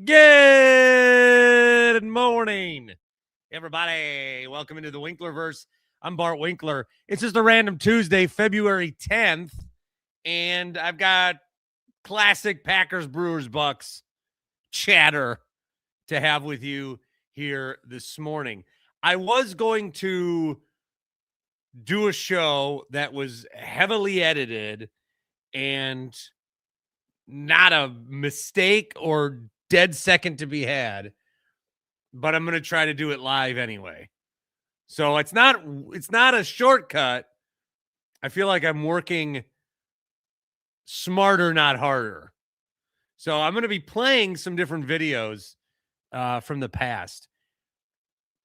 Good morning, everybody. Welcome into the Winklerverse. I'm Bart Winkler. It's just a random Tuesday, February 10th, and I've got classic Packers, Brewers, Bucks chatter to have with you here this morning. I was going to do a show that was heavily edited and not a mistake or dead second to be had, but I'm going to try to do it live anyway. So it's not a shortcut. I feel like I'm working smarter, not harder. So I'm going to be playing some different videos from the past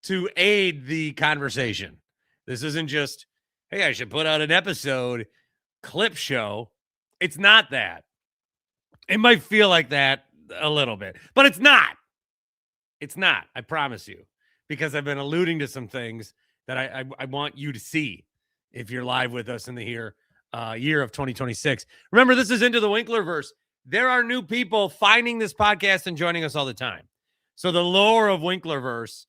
to aid the conversation. This isn't just, hey, I should put out an episode clip show. It's not that. It might feel like that a little bit, but it's not. It's not, I promise you, because I've been alluding to some things that I want you to see if you're live with us in the year of 2026. Remember, this is Into the Winklerverse. There are new people finding this podcast and joining us all the time. So the lore of Winklerverse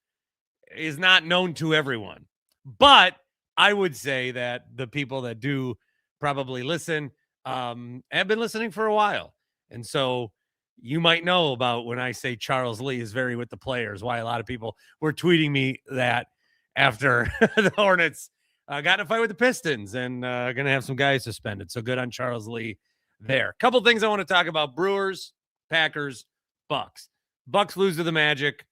is not known to everyone. But I would say that the people that do probably listen have been listening for a while. And so you might know about when I say Charles Lee is very with the players, why a lot of people were tweeting me that after the Hornets got in a fight with the Pistons and going to have some guys suspended. So good on Charles Lee there. Couple things I want to talk about: Brewers, Packers, Bucks. Bucks lose to the Magic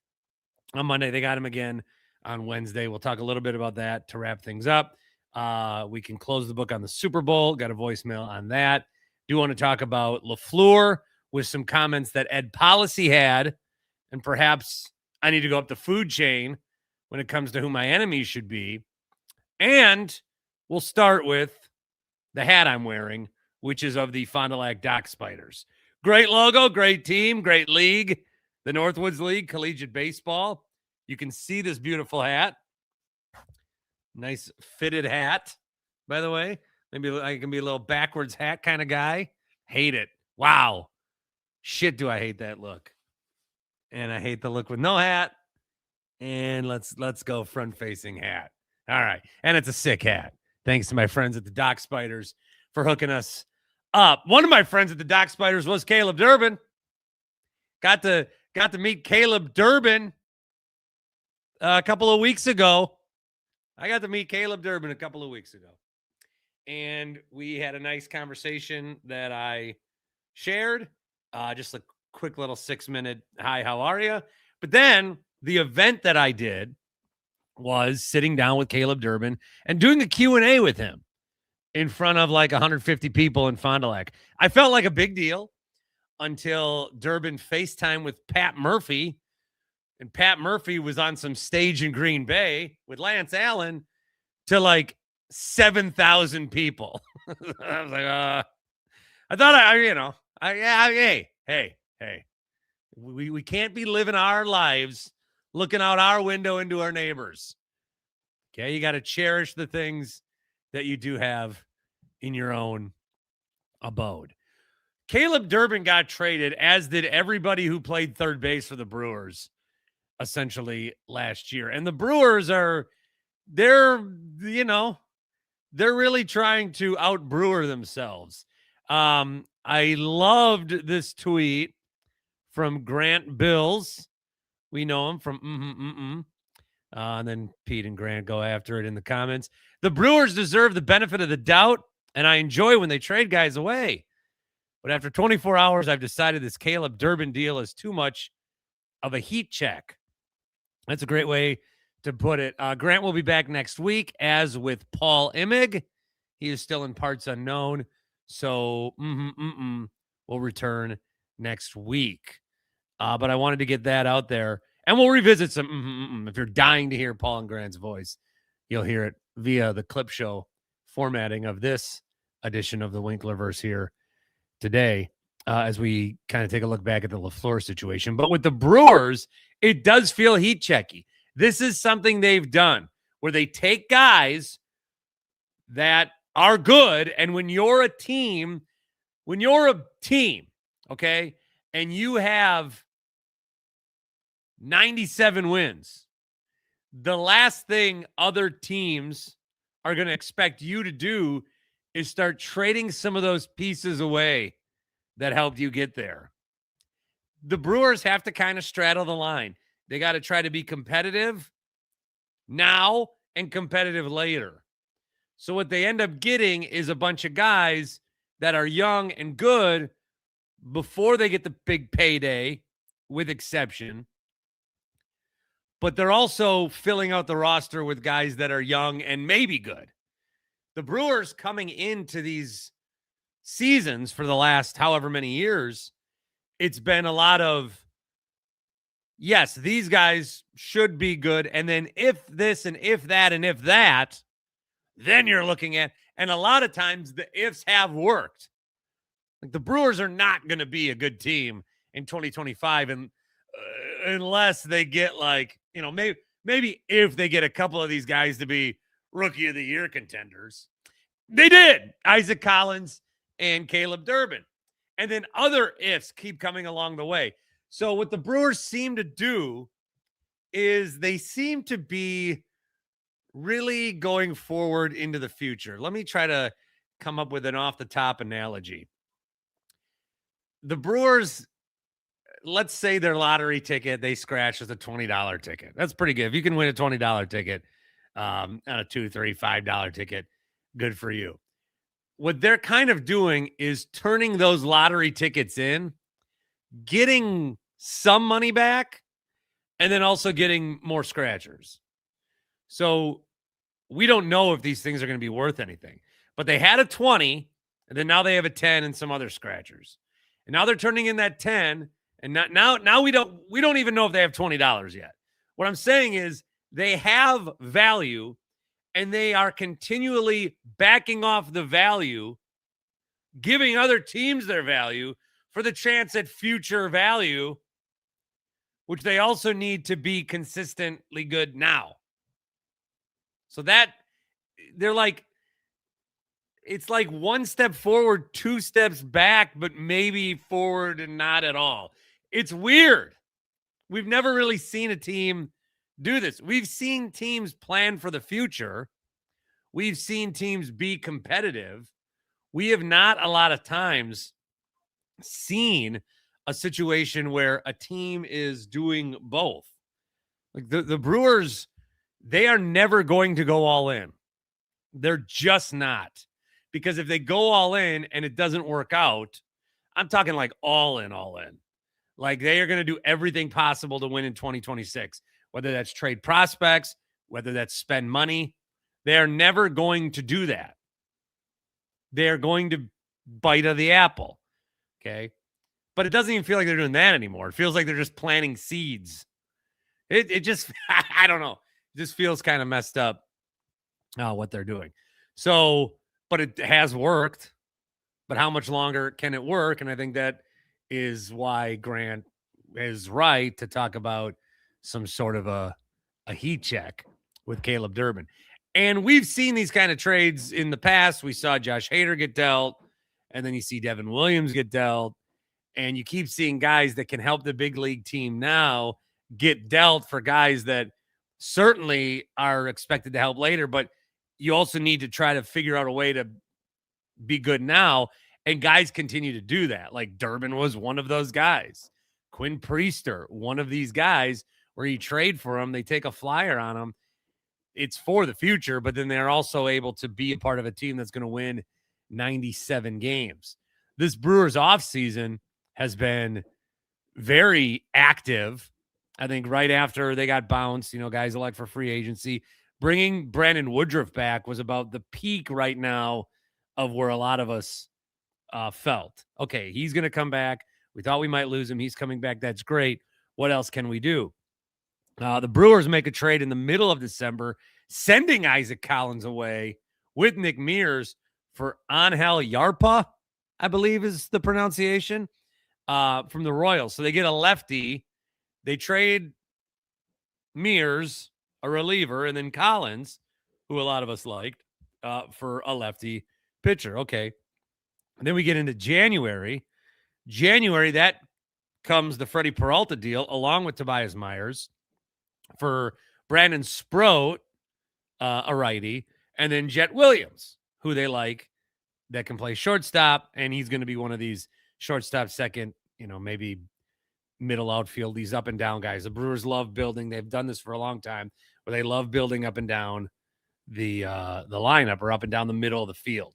on Monday. They got him again on Wednesday. We'll talk a little bit about that to wrap things up. We can close the book on the Super Bowl. Got a voicemail on that. Do want to talk about LaFleur with some comments that Ed Policy had, and perhaps I need to go up the food chain when it comes to who my enemies should be. And we'll start with the hat I'm wearing, which is of the Fond du Lac Dock Spiders. Great logo, great team, great league. The Northwoods League, collegiate baseball. You can see this beautiful hat. Nice fitted hat, by the way. Maybe I can be a little backwards hat kind of guy. Hate it. Wow. Shit, do I hate that look. And I hate the look with no hat. And let's go front-facing hat. All right. And it's a sick hat. Thanks to my friends at the Dock Spiders for hooking us up. One of my friends at the Dock Spiders was Caleb Durbin. Got to meet Caleb Durbin a couple of weeks ago. I got to meet Caleb Durbin a couple of weeks ago. And we had a nice conversation that I shared. Just a quick little 6-minute, hi, how are you? But then the event that I did was sitting down with Caleb Durbin and doing a Q&A with him in front of like 150 people in Fond du Lac. I felt like a big deal until Durbin FaceTime with Pat Murphy. And Pat Murphy was on some stage in Green Bay with Lance Allen to like 7,000 people. I was like, I thought hey, we can't be living our lives looking out our window into our neighbors. Okay, you got to cherish the things that you do have in your own abode. Caleb Durbin got traded, as did everybody who played third base for the Brewers essentially last year. And the Brewers they're really trying to out-Brewer themselves. I loved this tweet from Grant Bills. We know him from and then Pete and Grant go after it in the comments. The Brewers deserve the benefit of the doubt, and I enjoy when they trade guys away. But after 24 hours, I've decided this Caleb Durbin deal is too much of a heat check. That's a great way to put it. Grant will be back next week, as with Paul Imig. He is still in parts unknown, so will return next week. But I wanted to get that out there, and we'll revisit some If you're dying to hear Paul and Grant's voice, you'll hear it via the clip show formatting of this edition of the Winklerverse here today, as we kind of take a look back at the LaFleur situation. But with the Brewers, it does feel heat checky. This is something they've done where they take guys that are good, and when you're a team, okay, and you have 97 wins. The last thing other teams are going to expect you to do is start trading some of those pieces away that helped you get there. The Brewers have to kind of straddle the line. They got to try to be competitive now and competitive later. So what they end up getting is a bunch of guys that are young and good before they get the big payday, with exception. But they're also filling out the roster with guys that are young and maybe good. The Brewers coming into these seasons for the last however many years, it's been a lot of, yes, these guys should be good. And then if this and if that and if that, then you're looking at, and a lot of times the ifs have worked. Like the Brewers are not going to be a good team in 2025 and unless they get like, maybe if they get a couple of these guys to be rookie of the year contenders. They did. Isaac Collins and Caleb Durbin. And then other ifs keep coming along the way. So what the Brewers seem to do is they seem to be really going forward into the future. Let me try to come up with an off-the-top analogy. The Brewers, let's say their lottery ticket they scratch is a $20 ticket. That's pretty good. If you can win a $20 ticket on a $2, $3, $5 ticket, good for you. What they're kind of doing is turning those lottery tickets in, getting some money back, and then also getting more scratchers. So we don't know if these things are going to be worth anything. But they had a 20, and then now they have a 10 and some other scratchers. And now they're turning in that 10, and now we don't even know if they have $20 yet. What I'm saying is they have value, and they are continually backing off the value, giving other teams their value for the chance at future value, which they also need to be consistently good now. So that they're like, it's like one step forward, two steps back, but maybe forward and not at all. It's weird. We've never really seen a team do this. We've seen teams plan for the future. We've seen teams be competitive. We have not a lot of times seen a situation where a team is doing both. Like the Brewers, they are never going to go all in. They're just not. Because if they go all in and it doesn't work out, I'm talking like all in. Like they are going to do everything possible to win in 2026, whether that's trade prospects, whether that's spend money. They're never going to do that. They're going to bite of the apple. Okay. But it doesn't even feel like they're doing that anymore. It feels like they're just planting seeds. It just, I don't know. It just feels kind of messed up what they're doing. So, but it has worked. But how much longer can it work? And I think that is why Grant is right to talk about some sort of a heat check with Caleb Durbin. And we've seen these kind of trades in the past. We saw Josh Hader get dealt, and then you see Devin Williams get dealt, and you keep seeing guys that can help the big league team now get dealt for guys that certainly are expected to help later, but you also need to try to figure out a way to be good now, and guys continue to do that. Like Durbin was one of those guys. Quinn Priester, one of these guys where you trade for him, they take a flyer on him. It's for the future, but then they're also able to be a part of a team that's going to win 97 games. This Brewers offseason has been very active. I think right after they got bounced, guys elect for free agency. Bringing Brandon Woodruff back was about the peak right now of where a lot of us felt. Okay, he's going to come back. We thought we might lose him. He's coming back. That's great. What else can we do? The Brewers make a trade in the middle of December, sending Isaac Collins away with Nick Mears for Angel Yarpa, I believe is the pronunciation, from the Royals. So they get a lefty. They trade Mears, a reliever, and then Collins, who a lot of us liked, for a lefty pitcher. Okay. And then we get into January. That comes the Freddie Peralta deal along with Tobias Myers for Brandon Sproat, a righty, and then Jet Williams, who they like, that can play shortstop, and he's going to be one of these shortstop, second, maybe middle outfield, these up and down guys. The Brewers love building. They've done this for a long time, where they love building up and down the lineup, or up and down the middle of the field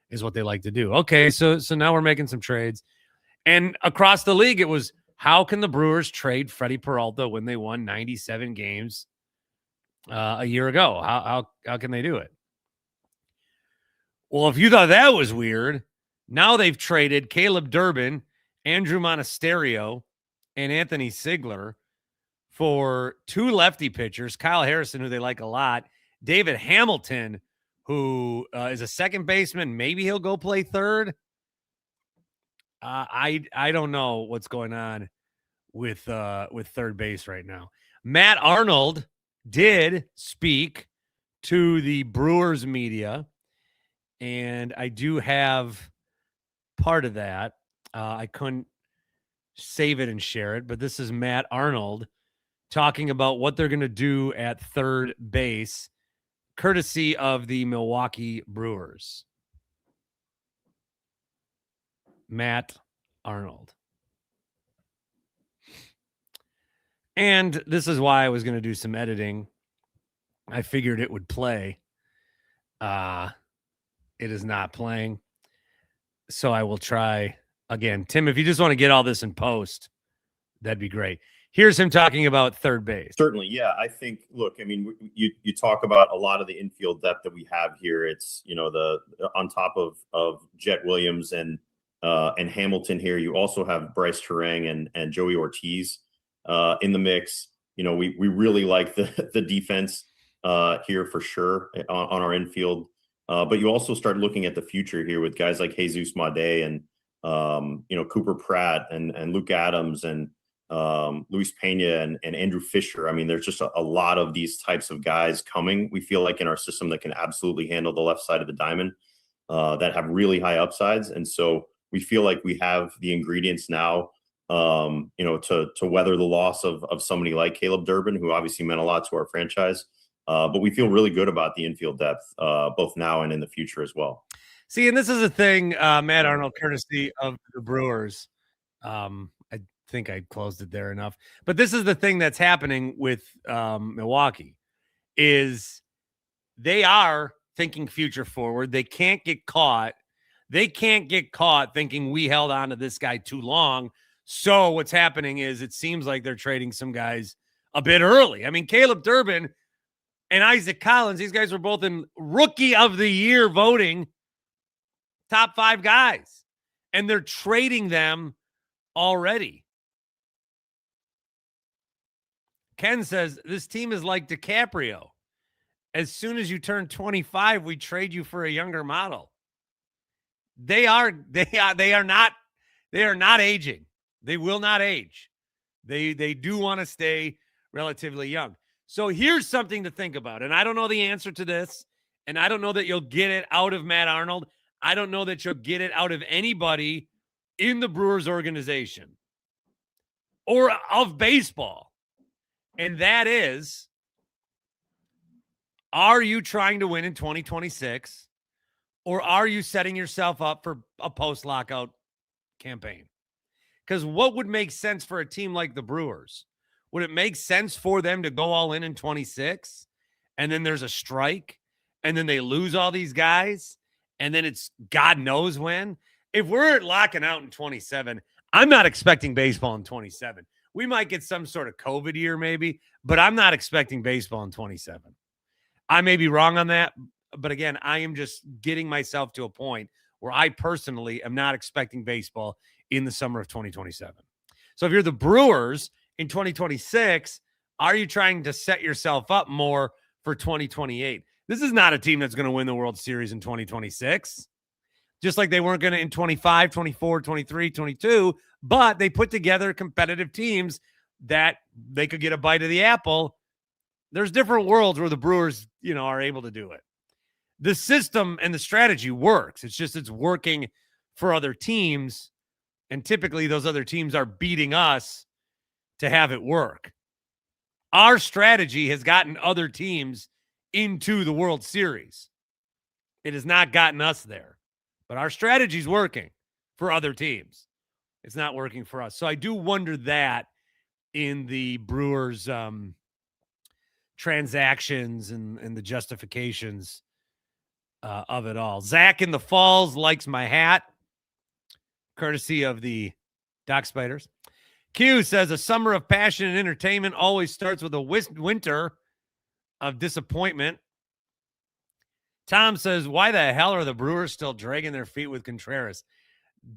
is what they like to do. Okay, so now we're making some trades. And across the league, it was, how can the Brewers trade Freddie Peralta when they won 97 games a year ago? How can they do it? Well, if you thought that was weird, now they've traded Caleb Durbin, Andrew Monasterio, and Anthony Sigler for 2 lefty pitchers, Kyle Harrison, who they like a lot, David Hamilton, who is a second baseman. Maybe he'll go play third. I don't know what's going on with third base right now. Matt Arnold did speak to the Brewers media, and I do have part of that. I couldn't save it and share it, but this is Matt Arnold talking about what they're going to do at third base, courtesy of the Milwaukee Brewers. Matt Arnold. And this is why I was going to do some editing. I figured it would play. It is not playing. So I will try again. Tim, if you just want to get all this in post, that'd be great. Here's him talking about third base. Certainly, yeah. I think, look, I mean, you talk about a lot of the infield depth that we have here. It's, the on top of Jet Williams and Hamilton here, you also have Bryce Terang and Joey Ortiz in the mix. We really like the defense here for sure on our infield. But you also start looking at the future here with guys like Jesus Made and Cooper Pratt and Luke Adams and Luis Pena and Andrew Fisher. I mean, there's just a lot of these types of guys coming, we feel like, in our system that can absolutely handle the left side of the diamond, that have really high upsides. And so we feel like we have the ingredients now, to weather the loss of somebody like Caleb Durbin, who obviously meant a lot to our franchise. But we feel really good about the infield depth, both now and in the future as well. See, and this is a thing, Matt Arnold, courtesy of the Brewers. I think I closed it there enough. But this is the thing that's happening with Milwaukee, is they are thinking future forward. They can't get caught. They can't get caught thinking we held on to this guy too long. So what's happening is it seems like they're trading some guys a bit early. I mean, Caleb Durbin and Isaac Collins, these guys were both in Rookie of the Year voting, top 5 guys. And they're trading them already. Ken says, this team is like DiCaprio. As soon as you turn 25, we trade you for a younger model. They are not aging. They will not age. They do want to stay relatively young. So here's something to think about. And I don't know the answer to this. And I don't know that you'll get it out of Matt Arnold. I don't know that you'll get it out of anybody in the Brewers organization or of baseball. And that is, are you trying to win in 2026, or are you setting yourself up for a post-lockout campaign? Because what would make sense for a team like the Brewers? Would it make sense for them to go all in 26, and then there's a strike, and then they lose all these guys, and then it's God knows when? If we're locking out in 27, I'm not expecting baseball in 27. We might get some sort of COVID year maybe, but I'm not expecting baseball in 27. I may be wrong on that, but again, I am just getting myself to a point where I personally am not expecting baseball in the summer of 2027. So if you're the Brewers in 2026, are you trying to set yourself up more for 2028? This is not a team that's going to win the World Series in 2026, just like they weren't going to in 25, 24, 23, 22, but they put together competitive teams that they could get a bite of the apple. There's different worlds where the Brewers, are able to do it. The system and the strategy works. It's just, it's working for other teams. And typically those other teams are beating us to have it work. Our strategy has gotten other teams into the World Series. It has not gotten us there. But our strategy is working for other teams. It's not working for us. So I do wonder that in the Brewers transactions and the justifications of it all. Zach in the Falls likes my hat, courtesy of the Doc Spiders. Q says, a summer of passion and entertainment always starts with a winter of disappointment. Tom says, why the hell are the Brewers still dragging their feet with Contreras?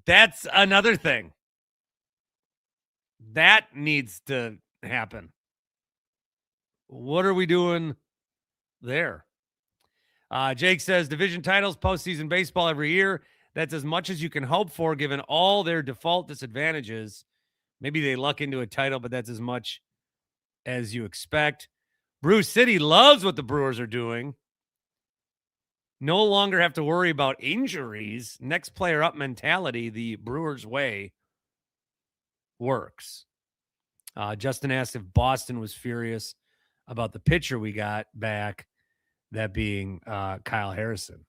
That's another thing. That needs to happen. What are we doing there? Jake says, division titles, postseason baseball every year. That's as much as you can hope for given all their default disadvantages. Maybe they luck into a title, but that's as much as you expect. Brew City loves what the Brewers are doing. No longer have to worry about injuries. Next player up mentality, the Brewers way, works. Justin asked if Boston was furious about the pitcher we got back, that being Kyle Harrison.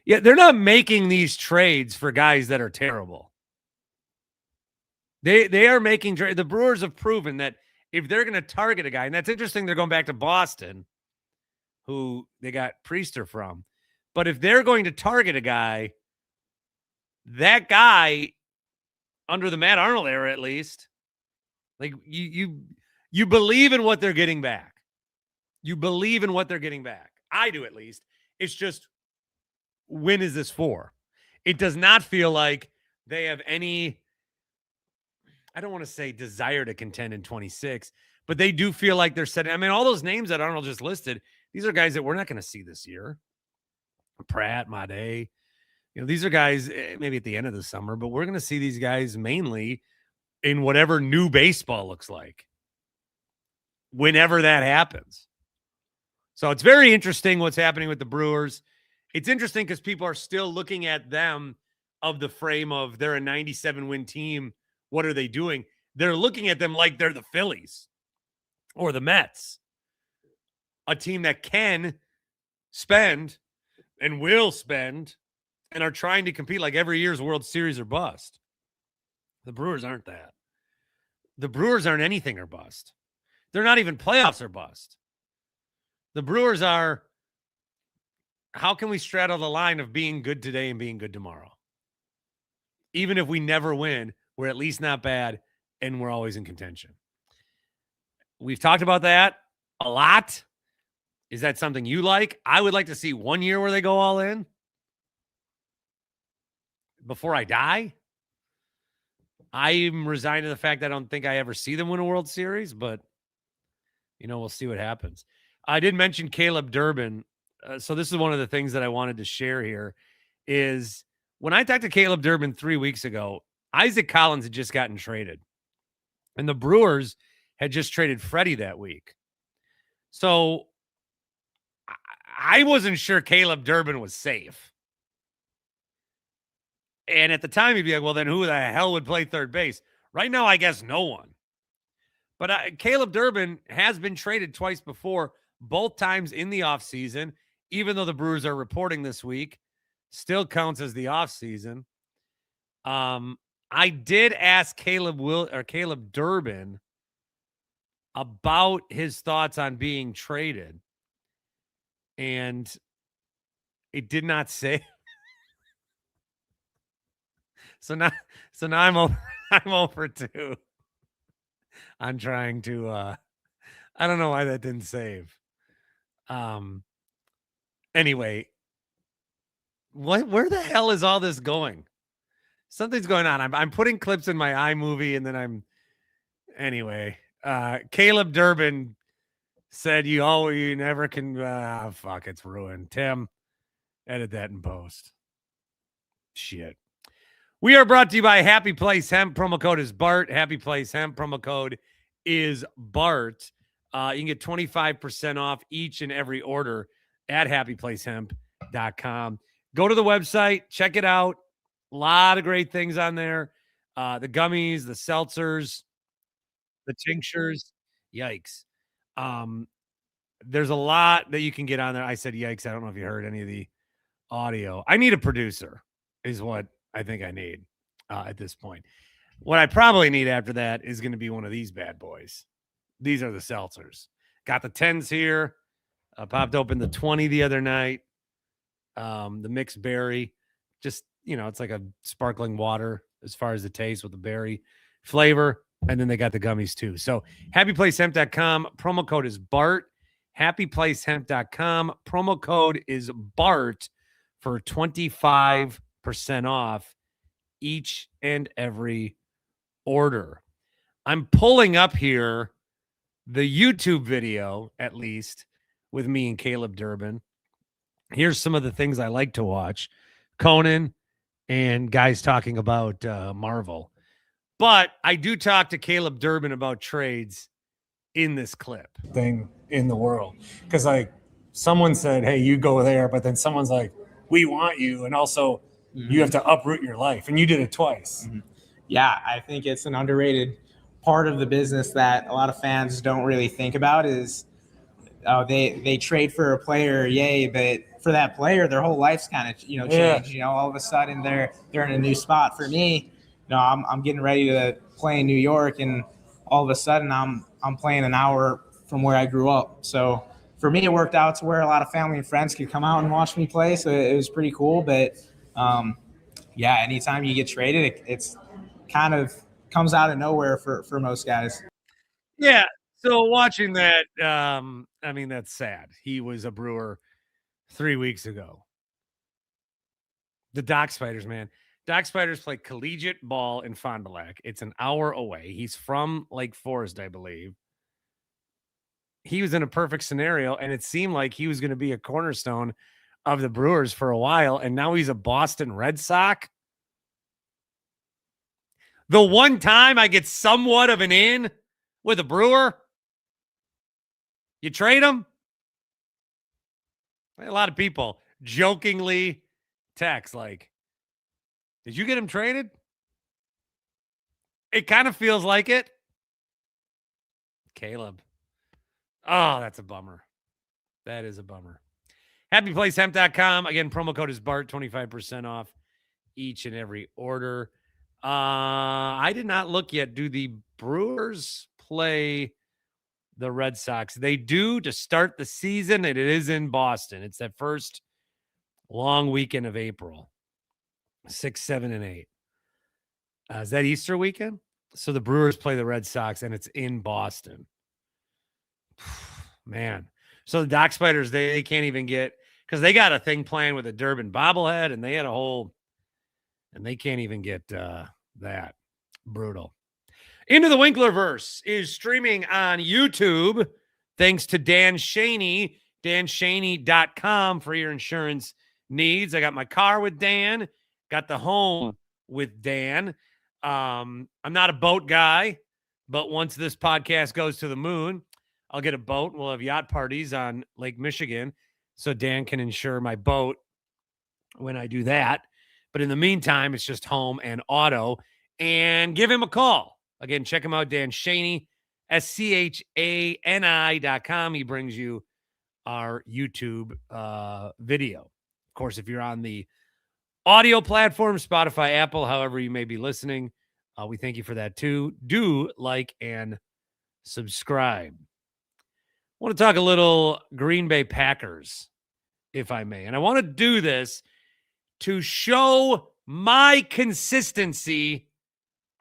Yeah, they're not making these trades for guys that are terrible. They are making trades. The Brewers have proven that if they're going to target a guy, and that's interesting, they're going back to Boston, who they got Priester from. But if they're going to target a guy, that guy, under the Matt Arnold era at least, like you believe in what they're getting back. You believe in what they're getting back. I do at least. It's just, when is this for? It does not feel like they have any, I don't want to say desire to contend in 26, but they do feel like they're setting. I mean, all those names that Arnold just listed, these are guys that we're not going to see this year. Pratt, Made, these are guys maybe at the end of the summer, but we're going to see these guys mainly in whatever new baseball looks like, whenever that happens. So it's very interesting what's happening with the Brewers. It's interesting because people are still looking at them of the frame of they're a 97-win team. What are they doing? They're looking at them like they're the Phillies or the Mets, a team that can spend and will spend and are trying to compete like every year's World Series or bust. The Brewers aren't that. The Brewers aren't anything or bust. They're not even playoffs or bust. The Brewers are, how can we straddle the line of being good today and being good tomorrow? Even if we never win, we're at least not bad and we're always in contention. We've talked about that a lot. Is that something you like? I would like to see 1 year where they go all in before I die. I'm resigned to the fact that I don't think I ever see them win a World Series, but, we'll see what happens. I did mention Caleb Durbin. So this is one of the things that I wanted to share here is when I talked to Caleb Durbin 3 weeks ago, Isaac Collins had just gotten traded. And the Brewers had just traded Freddie that week. So I wasn't sure Caleb Durbin was safe. And at the time, he'd be like, well, then who the hell would play third base? Right now, I guess no one. But Caleb Durbin has been traded twice before, both times in the offseason, even though the Brewers are reporting this week, still counts as the offseason. I did ask Caleb Durbin about his thoughts on being traded. And it did not say. So now I'm over 2. I'm trying to I don't know why that didn't save. Anyway, where the hell is all this going? Something's going on. I'm putting clips in my iMovie and then anyway, Caleb Durbin said you never can fuck, it's ruined. Tim, edit that in post. Shit. We are brought to you by Happy Place Hemp. Promo code is Bart. Happy Place Hemp. Promo code is Bart. You can get 25% off each and every order at happyplacehemp.com. Go to the website. Check it out. A lot of great things on there. The gummies, the seltzers, the tinctures. Yikes. There's a lot that you can get on there. I said yikes. I don't know if you heard any of the audio. I need a producer is what I think I need at this point. What I probably need after that is going to be one of these bad boys. These are the seltzers. Got the 10s here. Popped open the 20 the other night. The mixed berry. Just, it's like a sparkling water as far as the taste with the berry flavor. And then they got the gummies too. So happyplacehemp.com. Promo code is BART. happyplacehemp.com. Promo code is BART for 25% off each and every order. I'm pulling up here the YouTube video, at least, with me and Caleb Durbin. Here's some of the things I like to watch. Conan and guys talking about Marvel. But I do talk to Caleb Durbin about trades in this clip. Thing in the world. Because, someone said, hey, you go there, but then someone's like, we want you, and also you have to uproot your life, and you did it twice. Yeah, I think it's an underrated part of the business that a lot of fans don't really think about is they trade for a player, yay, but for that player, their whole life's kind of changed. All of a sudden they're in a new spot. For me, I'm getting ready to play in New York, and all of a sudden I'm playing an hour from where I grew up. So for me, it worked out to where a lot of family and friends could come out and watch me play. So it was pretty cool. But anytime you get traded, it's kind of comes out of nowhere for most guys. Yeah. So watching that, that's sad. He was a Brewer 3 weeks ago. The Dock Spiders, man. Dock Spiders play collegiate ball in Fond du Lac. It's an hour away. He's from Lake Forest, I believe. He was in a perfect scenario, and it seemed like he was going to be a cornerstone of the Brewers for a while, and now he's a Boston Red Sox. The one time I get somewhat of an in with a Brewer, you trade him? A lot of people jokingly text like, did you get him traded? It kind of feels like it. Caleb. Oh, that's a bummer. That is a bummer. happyplacehemp.com. Again, promo code is BART, 25% off each and every order. I did not look yet. Do the Brewers play the Red Sox? They do to start the season, and it is in Boston. It's that first long weekend of April, 6, 7, and 8. Is that Easter weekend? So the Brewers play the Red Sox, and it's in Boston. Man. So the Dock Spiders, they can't even get, because they got a thing planned with a Durbin bobblehead, and they had a whole, and they can't even get that. Brutal. Into the Winklerverse is streaming on YouTube thanks to Dan Shaney, danshaney.com for your insurance needs. I got my car with Dan, got the home with Dan. I'm not a boat guy, but once this podcast goes to the moon, I'll get a boat. We'll have yacht parties on Lake Michigan, so Dan can insure my boat when I do that. But in the meantime, it's just home and auto. And give him a call. Again, check him out, Dan Shaney, SCHANI.com. He brings you our YouTube video. Of course, if you're on the audio platform, Spotify, Apple, however you may be listening, we thank you for that too. Do like and subscribe. I want to talk a little Green Bay Packers, if I may. And I want to do this to show my consistency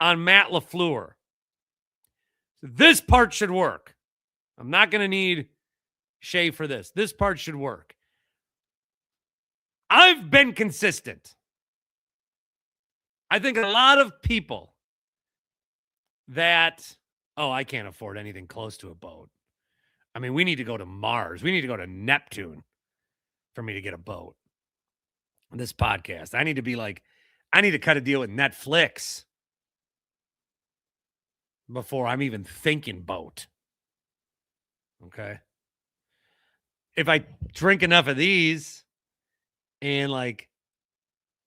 on Matt LaFleur. This part should work. I'm not going to need Shea for this. This part should work. I've been consistent. I think a lot of people that, I can't afford anything close to a boat. I mean, we need to go to Mars. We need to go to Neptune for me to get a boat. This podcast. I need to cut a deal with Netflix before I'm even thinking boat. Okay. If I drink enough of these and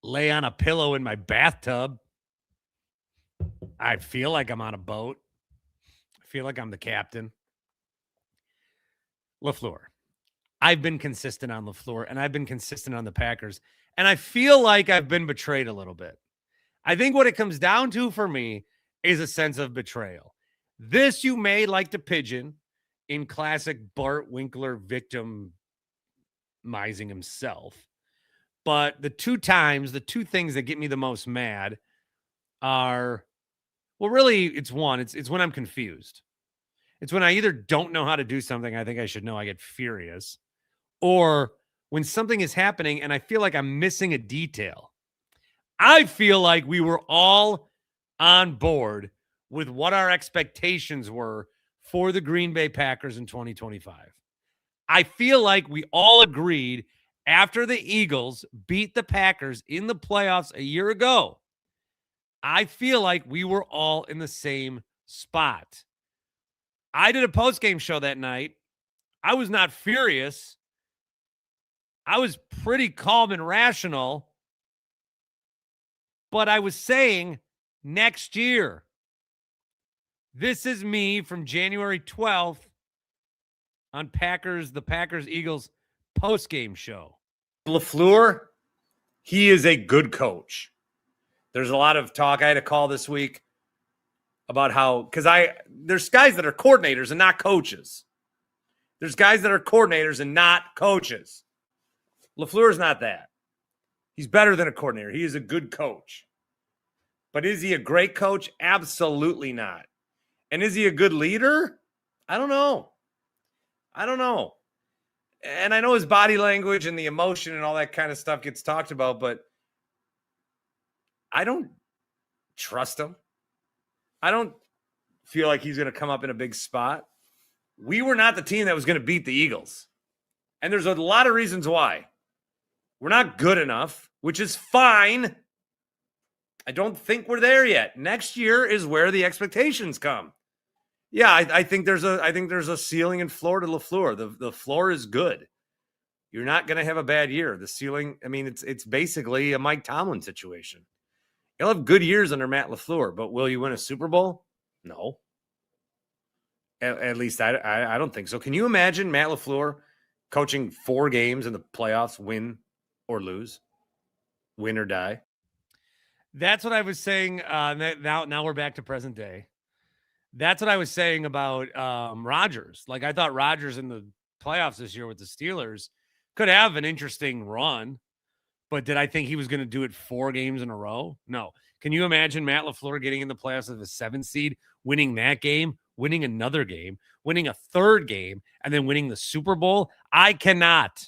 lay on a pillow in my bathtub, I feel like I'm on a boat. I feel like I'm the captain. LaFleur. I've been consistent on LaFleur, and I've been consistent on the Packers, and I feel like I've been betrayed a little bit. I think what it comes down to for me is a sense of betrayal. This you may like to pigeon in classic Bart Winkler victimizing himself. But the two things that get me the most mad are, well, really, it's one. It's when I'm confused. It's when I either don't know how to do something I think I should know, I get furious, or when something is happening and I feel like I'm missing a detail. I feel like we were all on board with what our expectations were for the Green Bay Packers in 2025. I feel like we all agreed after the Eagles beat the Packers in the playoffs a year ago. I feel like we were all in the same spot. I did a post-game show that night. I was not furious. I was pretty calm and rational. But I was saying next year. This is me from January 12th on the Packers-Eagles post-game show. LaFleur, he is a good coach. There's a lot of talk. I had a call this week about how, because there's guys that are coordinators and not coaches. There's guys that are coordinators and not coaches. LaFleur is not that. He's better than a coordinator. He is a good coach. But is he a great coach? Absolutely not. And is he a good leader? I don't know. And I know his body language and the emotion and all that kind of stuff gets talked about, but I don't trust him. I don't feel like he's going to come up in a big spot. We were not the team that was going to beat the Eagles. And there's a lot of reasons why. We're not good enough, which is fine. I don't think we're there yet. Next year is where the expectations come. Yeah, I think there's a ceiling and floor to LaFleur. The floor is good. You're not going to have a bad year. The ceiling, I mean, it's basically a Mike Tomlin situation. You'll have good years under Matt LaFleur, but will you win a Super Bowl? No. At least I don't think so. Can you imagine Matt LaFleur coaching 4 games in the playoffs, win or lose, win or die? That's what I was saying. Now we're back to present day. That's what I was saying about Rodgers. Like, I thought Rodgers in the playoffs this year with the Steelers could have an interesting run, but did I think he was going to do it 4 games in a row? No. Can you imagine Matt LaFleur getting in the playoffs as a 7th seed, winning that game, winning another game, winning a 3rd game, and then winning the Super Bowl? I cannot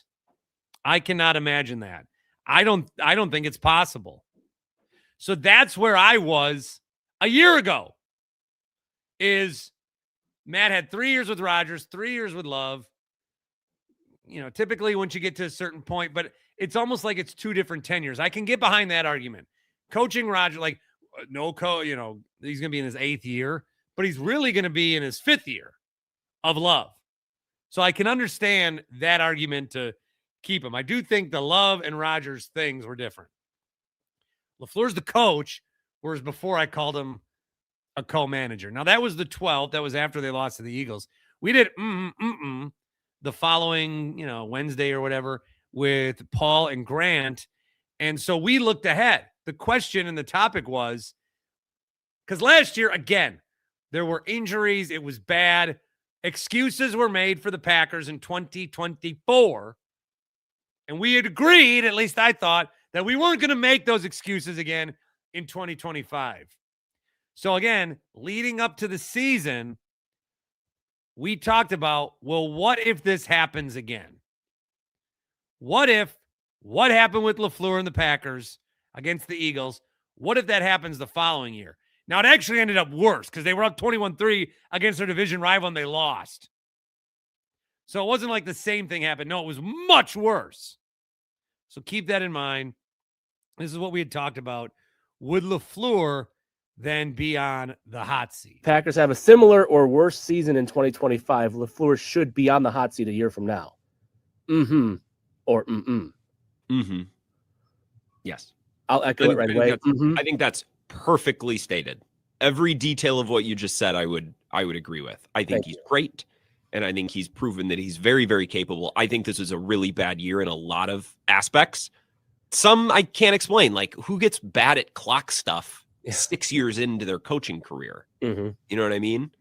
imagine that. I don't think it's possible. So that's where I was a year ago. Is Matt had 3 years with Rodgers, 3 years with Love. You know, typically once you get to a certain point, but it's almost like it's 2 different tenures. I can get behind that argument. Coaching Rodgers, like he's going to be in his 8th year, but he's really going to be in his 5th year of Love. So I can understand that argument to keep him. I do think the Love and Rodgers things were different. LaFleur's the coach, whereas before I called him a co-manager. Now, that was the 12th. That was after they lost to the Eagles. We did the following, Wednesday or whatever with Paul and Grant. And so we looked ahead. The question and the topic was, because last year, again, there were injuries. It was bad. Excuses were made for the Packers in 2024. And we had agreed, at least I thought, that we weren't going to make those excuses again in 2025. So again, leading up to the season, we talked about, well, what if this happens again? What if what happened with LaFleur and the Packers against the Eagles, what if that happens the following year? Now, it actually ended up worse because they were up 21-3 against their division rival and they lost. So it wasn't like the same thing happened. No, it was much worse. So keep that in mind. This is what we had talked about. Would LaFleur then be on the hot seat? Packers have a similar or worse season in 2025. LaFleur should be on the hot seat a year from now. Mm-hmm. Or mm-mm. Mm-hmm. Yes. I'll echo it right away. I think that's perfectly stated. every detail of what you just said, I would agree with. I think Thank he's you. great, and I think he's proven that he's very, very capable. I think this was a really bad year in a lot of aspects. Some I can't explain, like who gets bad at clock stuff 6 years into their coaching career. Mm-hmm. You know what I mean?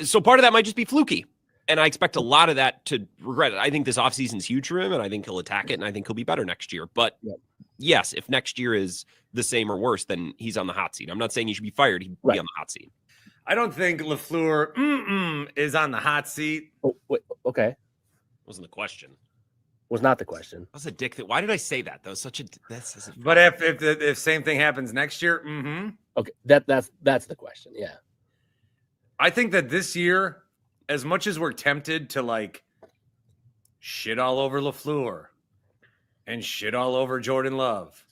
So part of that might just be fluky. And I expect a lot of that to regret it. I think this offseason's huge for him, and I think he'll attack it, and I think he'll be better next year. But yes, if next year is the same or worse, then he's on the hot seat. I'm not saying he should be fired. He'd be on the hot seat. I don't think LaFleur is on the hot seat. Oh, wait, okay. Wasn't the question. Was not the question. That was a dick. Why did I say that? That was such a. But if same thing happens next year, Okay, that's the question. Yeah. I think that this year, as much as we're tempted to like shit all over LaFleur and shit all over Jordan Love,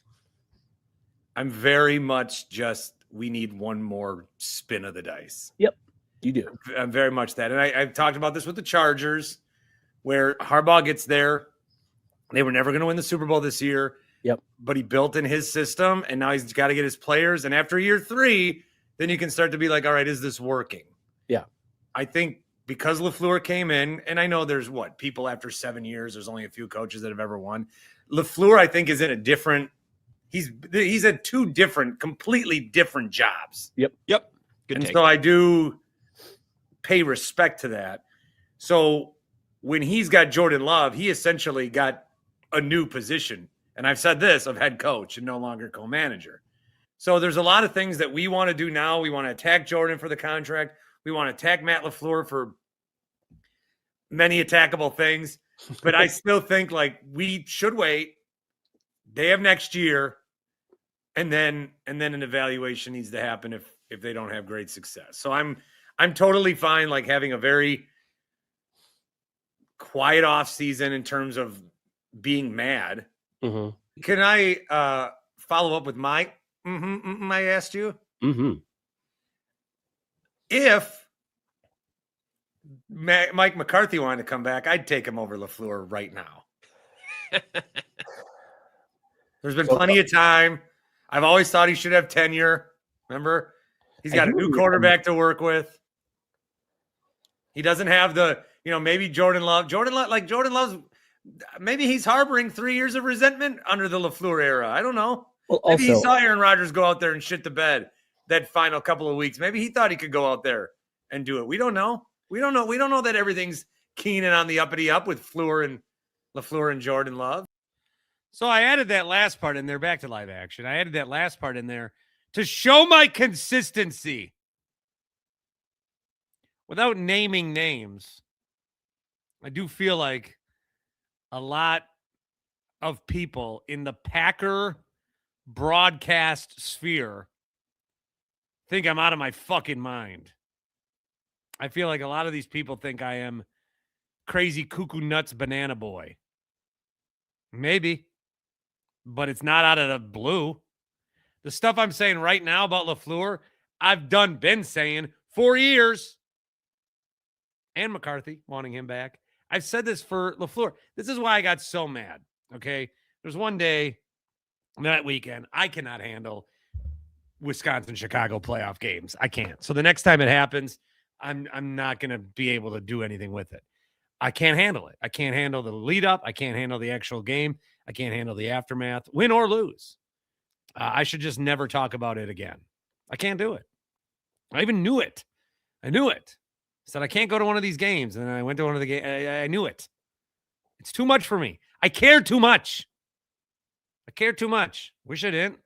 I'm very much just, we need one more spin of the dice. Yep, you do. I'm very much that. And I've talked about this with the Chargers, where Harbaugh gets there. They were never going to win the Super Bowl this year. Yep. But he built in his system, and now he's got to get his players. And after year 3, then you can start to be like, all right, is this working? Yeah. I think because LaFleur came in, and I know there's people after 7 years, there's only a few coaches that have ever won. LaFleur, I think, is in a different – he's at 2 different, completely different jobs. Yep. Good and take. so I do pay respect to that. So when he's got Jordan Love, he essentially got a new position. And I've said this of head coach and no longer co-manager. So there's a lot of things that we want to do now. We want to attack Jordan for the contract. We want to attack Matt LaFleur for many attackable things. But I still think like we should wait. They have next year. And then an evaluation needs to happen if they don't have great success. So I'm totally fine like having a very quiet off season in terms of being mad. Mm-hmm. Can I follow up with my I asked you? Mm-hmm. If Mike McCarthy wanted to come back, I'd take him over LaFleur right now. There's been plenty of time. I've always thought he should have tenure. Remember? He's got a new quarterback to work with. He doesn't have the, maybe Jordan Love's, maybe he's harboring 3 years of resentment under the LaFleur era. I don't know. Well, Maybe he also, saw Aaron Rodgers go out there and shit the bed that final couple of weeks. Maybe he thought he could go out there and do it. We don't know. We don't know that everything's keen and on the uppity up with LaFleur and Jordan Love. So I added that last part in there, back to live action. I added that last part in there to show my consistency without naming names. I do feel like a lot of people in the Packer broadcast sphere think I'm out of my fucking mind. I feel like a lot of these people think I am crazy cuckoo nuts banana boy. Maybe, but it's not out of the blue. The stuff I'm saying right now about LaFleur, I've been saying for years. And McCarthy wanting him back. I've said this for LaFleur. This is why I got so mad. Okay. There's one day that weekend I cannot handle Wisconsin-Chicago playoff games. I can't. So the next time it happens, I'm not going to be able to do anything with it. I can't handle it. I can't handle the lead up. I can't handle the actual game. I can't handle the aftermath, win or lose. I should just never talk about it again. I can't do it. I even knew it. I knew it. I said, I can't go to one of these games. And then I went to one of the games. I knew it. It's too much for me. I care too much. I care too much. Wish I didn't.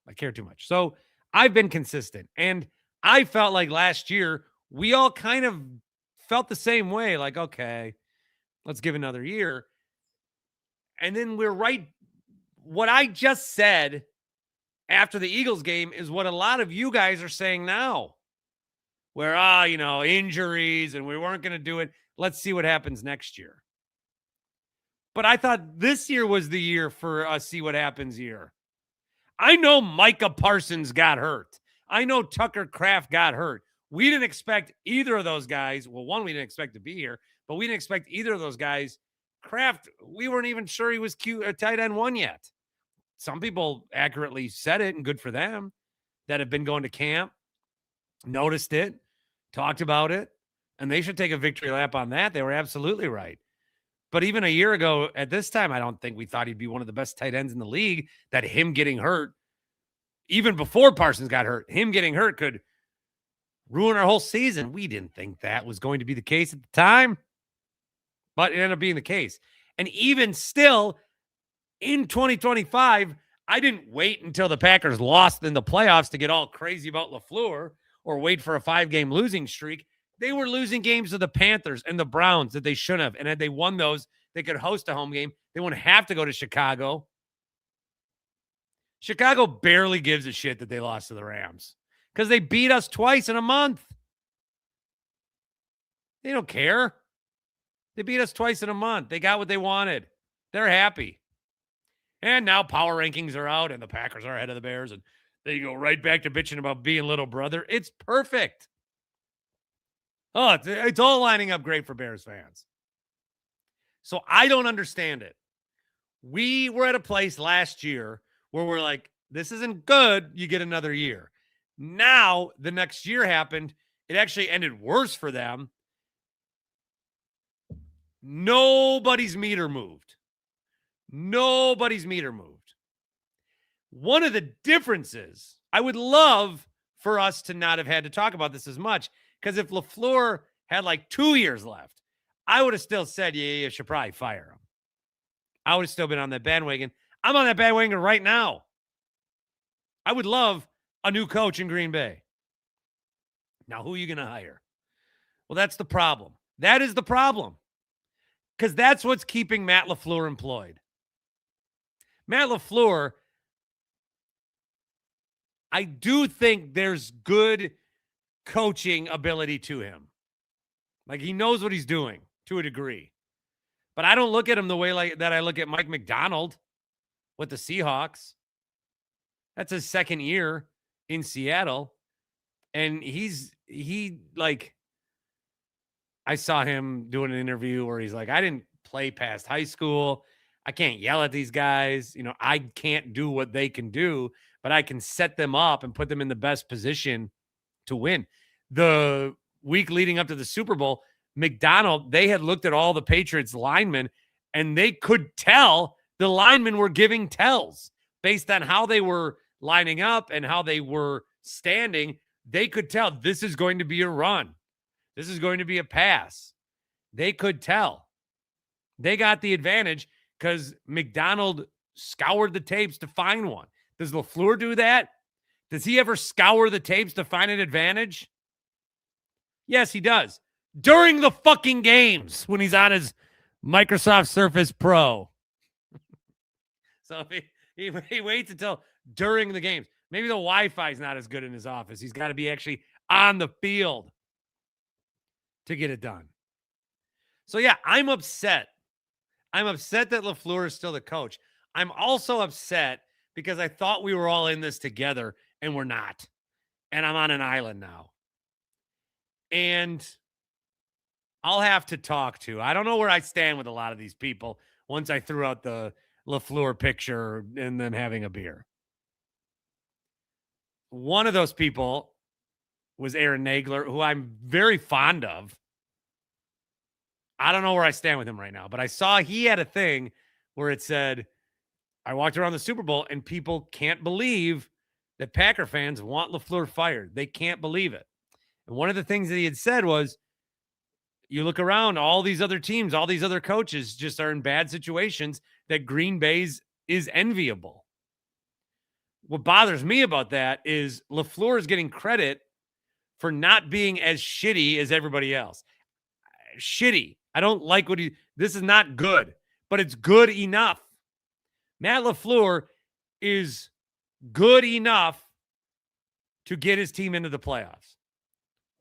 I care too much. So I've been consistent. And I felt like last year, we all kind of felt the same way. Like, okay, let's give another year. And then we're right. What I just said after the Eagles game is what a lot of you guys are saying now. Where, injuries and we weren't going to do it. Let's see what happens next year. But I thought this year was the year for a see what happens year. I know Micah Parsons got hurt. I know Tucker Kraft got hurt. We didn't expect either of those guys. Well, one, we didn't expect to be here, but we didn't expect either of those guys. Kraft, we weren't even sure he was tight end 1 yet. Some people accurately said it, and good for them. that have been going to camp noticed it, talked about it, and they should take a victory lap on that. They were absolutely right. But even a year ago at this time, I don't think we thought he'd be one of the best tight ends in the league, that him getting hurt, even before Parsons got hurt, him getting hurt could ruin our whole season. We didn't think that was going to be the case at the time, but it ended up being the case. And even still, in 2025, I didn't wait until the Packers lost in the playoffs to get all crazy about LaFleur or wait for a 5-game losing streak. They were losing games to the Panthers and the Browns that they shouldn't have. And had they won those, they could host a home game. They wouldn't have to go to Chicago. Chicago barely gives a shit that they lost to the Rams because they beat us twice in a month. They don't care. They beat us twice in a month. They got what they wanted. They're happy. And now power rankings are out and the Packers are ahead of the Bears and they go right back to bitching about being little brother. It's perfect. Oh, it's all lining up great for Bears fans. So I don't understand it. We were at a place last year where we're like, this isn't good. You get another year. Now the next year happened. It actually ended worse for them. Nobody's meter moved. Nobody's meter moved. One of the differences, I would love for us to not have had to talk about this as much, because if LaFleur had like 2 years left, I would have still said, yeah, you should probably fire him. I would have still been on that bandwagon. I'm on that bandwagon right now. I would love a new coach in Green Bay. Now, who are you going to hire? Well, that's the problem. That is the problem. Because that's what's keeping Matt LaFleur employed. Matt LaFleur, I do think there's good coaching ability to him. Like, he knows what he's doing to a degree. But I don't look at him the way like that I look at Mike McDonald with the Seahawks. That's his second year in Seattle. And I saw him doing an interview where he's like, I didn't play past high school. I can't yell at these guys. You know, I can't do what they can do, but I can set them up and put them in the best position to win. The week leading up to the Super Bowl, McDonald, they had looked at all the Patriots linemen and they could tell the linemen were giving tells based on how they were lining up and how they were standing. They could tell this is going to be a run. This is going to be a pass. They could tell. They got the advantage because McDonald scoured the tapes to find one. Does LaFleur do that? Does he ever scour the tapes to find an advantage? Yes, he does. During the fucking games when he's on his Microsoft Surface Pro. So if he waits until during the games. Maybe the Wi-Fi is not as good in his office. He's got to be actually on the field to get it done. So, yeah, I'm upset. I'm upset that LaFleur is still the coach. I'm also upset because I thought we were all in this together, and we're not. And I'm on an island now. And I'll have to talk to. I don't know where I stand with a lot of these people once I threw out the LaFleur picture and them having a beer. One of those people was Aaron Nagler, who I'm very fond of. I don't know where I stand with him right now, but I saw he had a thing where it said, I walked around the Super Bowl and people can't believe that Packer fans want LaFleur fired. They can't believe it. And one of the things that he had said was, you look around, all these other teams, all these other coaches just are in bad situations that Green Bay's is enviable. What bothers me about that is LaFleur is getting credit for not being as shitty as everybody else. Shitty. I don't like this is not good, but it's good enough. Matt LaFleur is good enough to get his team into the playoffs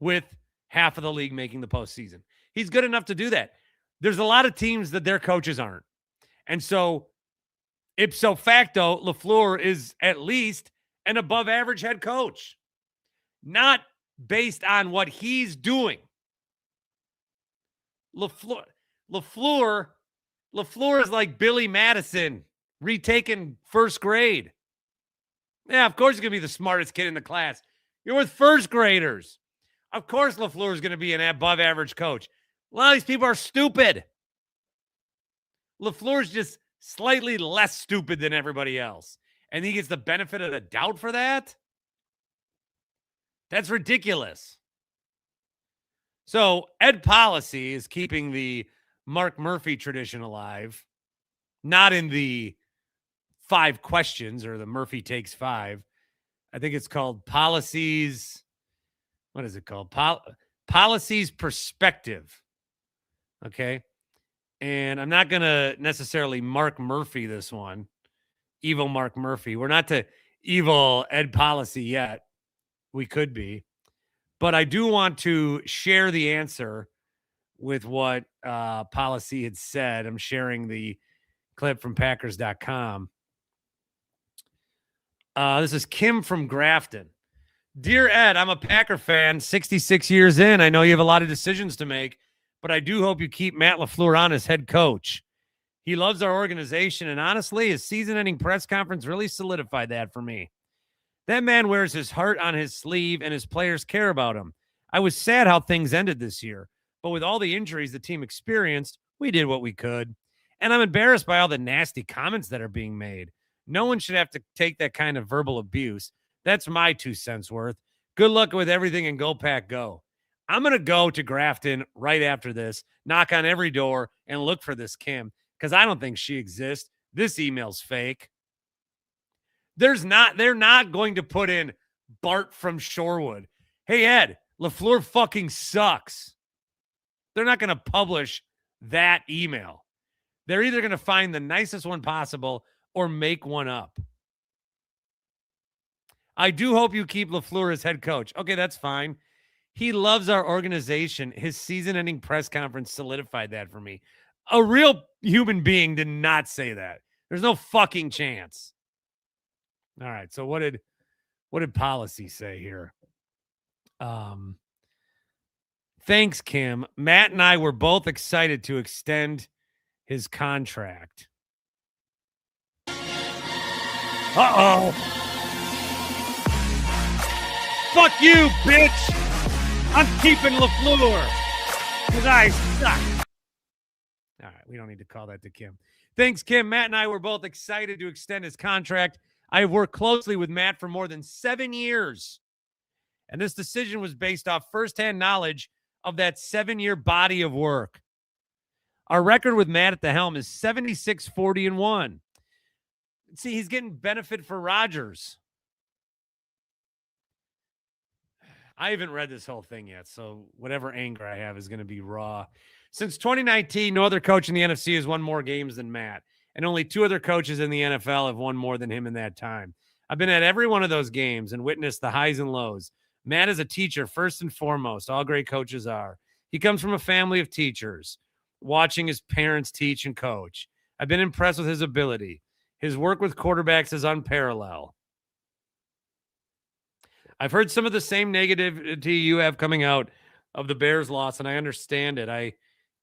with half of the league making the postseason. He's good enough to do that. There's a lot of teams that their coaches aren't. And so, ipso facto, LaFleur is at least an above average head coach. Not based on what he's doing. LaFleur is like Billy Madison retaking first grade. Yeah, of course he's going to be the smartest kid in the class. You're with first graders. Of course LaFleur is going to be an above average coach. A lot of these people are stupid. LaFleur's just slightly less stupid than everybody else. And he gets the benefit of the doubt for that? That's ridiculous. So Ed Policy is keeping the Mark Murphy tradition alive, not in the 5 questions or the Murphy takes 5. I think it's called Policies. What is it called? Policies Perspective. Okay. And I'm not going to necessarily Mark Murphy this one. Evil Mark Murphy. We're not to evil Ed Policy yet. We could be. But I do want to share the answer with what Policy had said. I'm sharing the clip from Packers.com. This is Kim from Grafton. Dear Ed, I'm a Packer fan, 66 years in. I know you have a lot of decisions to make, but I do hope you keep Matt LaFleur on as head coach. He loves our organization, and honestly, his season-ending press conference really solidified that for me. That man wears his heart on his sleeve, and his players care about him. I was sad how things ended this year, but with all the injuries the team experienced, we did what we could. And I'm embarrassed by all the nasty comments that are being made. No one should have to take that kind of verbal abuse. That's my 2 cents worth. Good luck with everything, and go Pack go. I'm going to go to Grafton right after this, knock on every door, and look for this Kim, because I don't think she exists. This email's fake. They're not going to put in Bart from Shorewood. Hey, Ed, LaFleur fucking sucks. They're not going to publish that email. They're either going to find the nicest one possible or make one up. I do hope you keep LaFleur as head coach. Okay, that's fine. He loves our organization. His season-ending press conference solidified that for me. A real human being did not say that. There's no fucking chance. All right, so what did Policy say here? Thanks, Kim. Matt and I were both excited to extend his contract. Uh-oh. Fuck you, bitch. I'm keeping LaFleur because I suck. All right, we don't need to call that to Kim. Thanks, Kim. Matt and I were both excited to extend his contract. I have worked closely with Matt for more than 7 years, and this decision was based off firsthand knowledge of that 7-year body of work. Our record with Matt at the helm is 76-40-1. See, he's getting benefit for Rodgers. I haven't read this whole thing yet, so whatever anger I have is going to be raw. Since 2019, no other coach in the NFC has won more games than Matt, and only 2 other coaches in the NFL have won more than him in that time. I've been at every one of those games and witnessed the highs and lows. Matt is a teacher first and foremost. All great coaches are. He comes from a family of teachers, watching his parents teach and coach. I've been impressed with his ability. His work with quarterbacks is unparalleled. I've heard some of the same negativity you have coming out of the Bears loss, and I understand it. I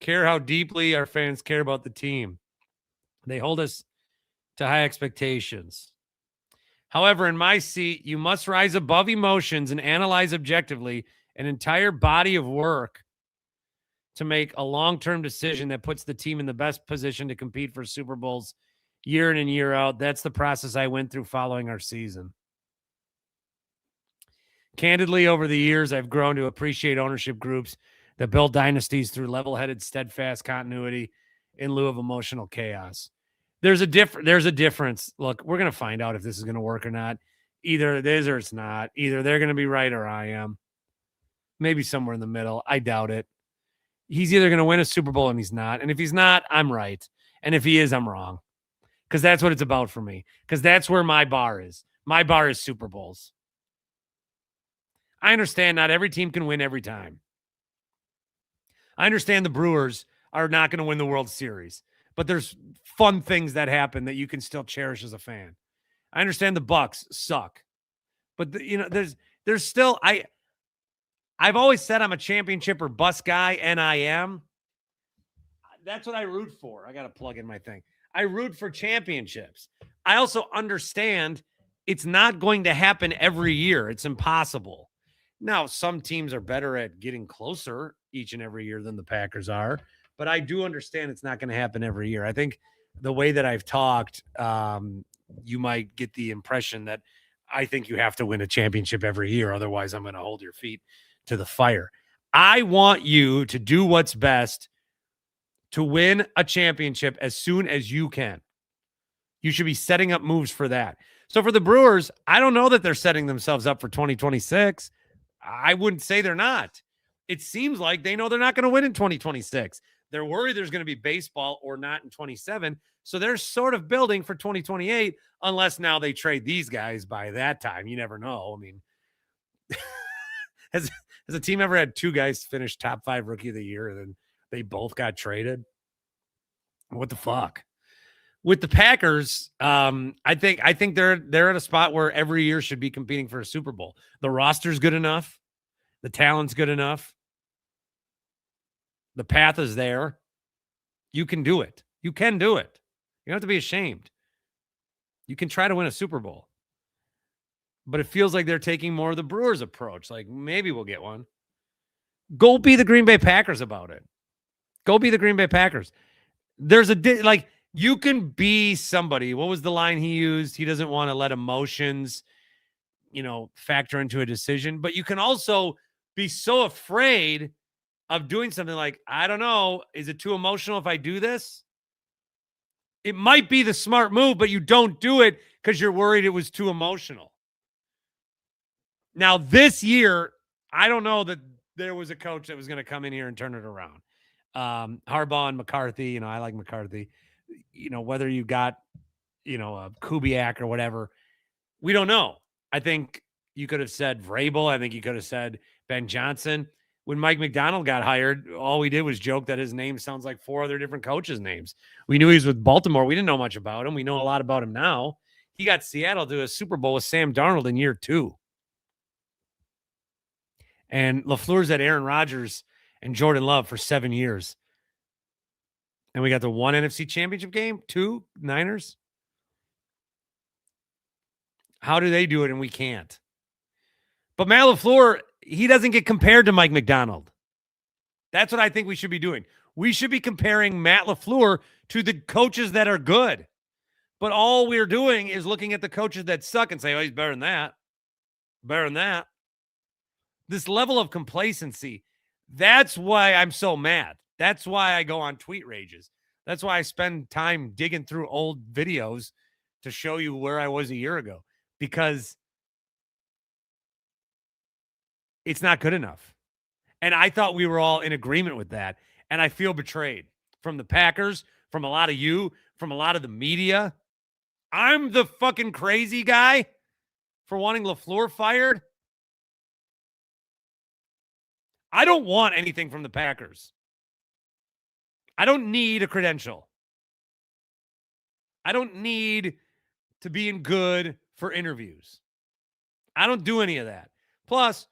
care how deeply our fans care about the team. They hold us to high expectations. However, in my seat, you must rise above emotions and analyze objectively an entire body of work to make a long-term decision that puts the team in the best position to compete for Super Bowls year in and year out. That's the process I went through following our season. Candidly, over the years, I've grown to appreciate ownership groups that build dynasties through level-headed, steadfast continuity in lieu of emotional chaos. There's a difference. Look, we're going to find out if this is going to work or not. Either it is or it's not. Either they're going to be right or I am. Maybe somewhere in the middle. I doubt it. He's either going to win a Super Bowl and he's not. And if he's not, I'm right. And if he is, I'm wrong. Because that's what it's about for me. Because that's where my bar is. My bar is Super Bowls. I understand not every team can win every time. I understand the Brewers are not going to win the World Series, but there's fun things that happen that you can still cherish as a fan. I understand the Bucks suck, but there's still, I've always said I'm a championship or bust guy, and I am. That's what I root for. I got to plug in my thing. I root for championships. I also understand it's not going to happen every year. It's impossible. Now, some teams are better at getting closer each and every year than the Packers are, but I do understand it's not going to happen every year. I think the way that I've talked, you might get the impression that I think you have to win a championship every year. Otherwise, I'm going to hold your feet to the fire. I want you to do what's best to win a championship as soon as you can. You should be setting up moves for that. So for the Brewers, I don't know that they're setting themselves up for 2026. I wouldn't say they're not. It seems like they know they're not going to win in 2026. They're worried there's going to be baseball or not in 27. So they're sort of building for 2028, unless now they trade these guys by that time. You never know. I mean, has a team ever had two guys finish top 5 rookie of the year and then they both got traded? What the fuck? With the Packers, I think they're at a spot where every year should be competing for a Super Bowl. The roster's good enough. The talent's good enough. The path is there. You can do it. You can do it. You don't have to be ashamed. You can try to win a Super Bowl. But it feels like they're taking more of the Brewers approach. Like, maybe we'll get one. Go be the Green Bay Packers about it. Go be the Green Bay Packers. There's you can be somebody. What was the line he used? He doesn't want to let emotions, factor into a decision. But you can also be so afraid of doing something like, I don't know, is it too emotional if I do this? It might be the smart move, but you don't do it because you're worried it was too emotional. Now, this year, I don't know that there was a coach that was going to come in here and turn it around. Harbaugh and McCarthy, I like McCarthy. Whether you got, a Kubiak or whatever, we don't know. I think you could have said Vrabel. I think you could have said Ben Johnson. When Mike McDonald got hired, all we did was joke that his name sounds like 4 other different coaches' names. We knew he was with Baltimore. We didn't know much about him. We know a lot about him now. He got Seattle to a Super Bowl with Sam Darnold in year 2. And LaFleur's at Aaron Rodgers and Jordan Love for 7 years. And we got the 1 NFC championship game, 2 Niners. How do they do it and we can't? But Matt LaFleur, he doesn't get compared to Mike McDonald. That's what I think we should be doing. We should be comparing Matt LaFleur to the coaches that are good. But all we're doing is looking at the coaches that suck and say, oh, he's better than that. Better than that. This level of complacency, that's why I'm so mad. That's why I go on tweet rages. That's why I spend time digging through old videos to show you where I was a year ago. Because it's not good enough. And I thought we were all in agreement with that. And I feel betrayed from the Packers, from a lot of you, from a lot of the media. I'm the fucking crazy guy for wanting LaFleur fired. I don't want anything from the Packers. I don't need a credential. I don't need to be in good for interviews. I don't do any of that. Plus,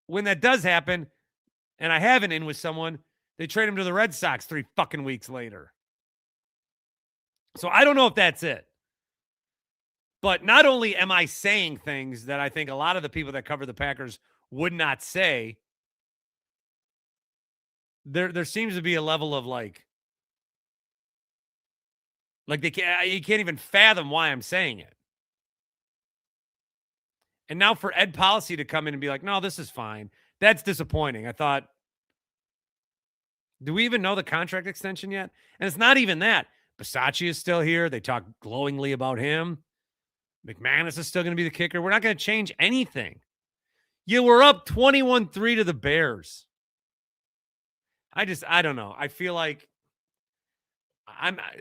when that does happen, and I have an in with someone, they trade him to the Red Sox 3 fucking weeks later. So I don't know if that's it. But not only am I saying things that I think a lot of the people that cover the Packers would not say, there seems to be a level of you can't even fathom why I'm saying it. And now for Ed Policy to come in and be like, no, this is fine. That's disappointing. I thought, do we even know the contract extension yet? And it's not even that. Bisaccia is still here. They talk glowingly about him. McManus is still going to be the kicker. We're not going to change anything. You were up 21-3 to the Bears. I don't know. I feel like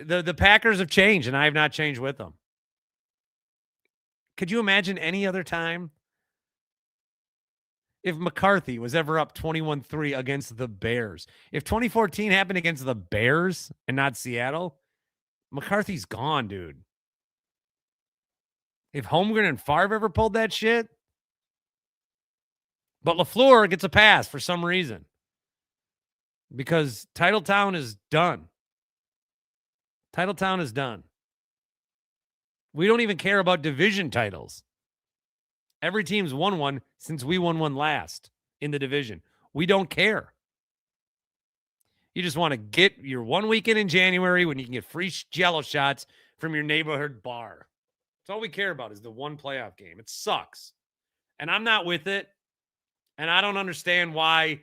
the Packers have changed, and I have not changed with them. Could you imagine any other time if McCarthy was ever up 21-3 against the Bears? If 2014 happened against the Bears and not Seattle, McCarthy's gone, dude. If Holmgren and Favre ever pulled that shit. But LaFleur gets a pass for some reason. Because Titletown is done. Titletown is done. We don't even care about division titles. Every team's won one since we won one last in the division. We don't care. You just want to get your one weekend in January when you can get free Jello shots from your neighborhood bar. That's all we care about is the one playoff game. It sucks. And I'm not with it. And I don't understand why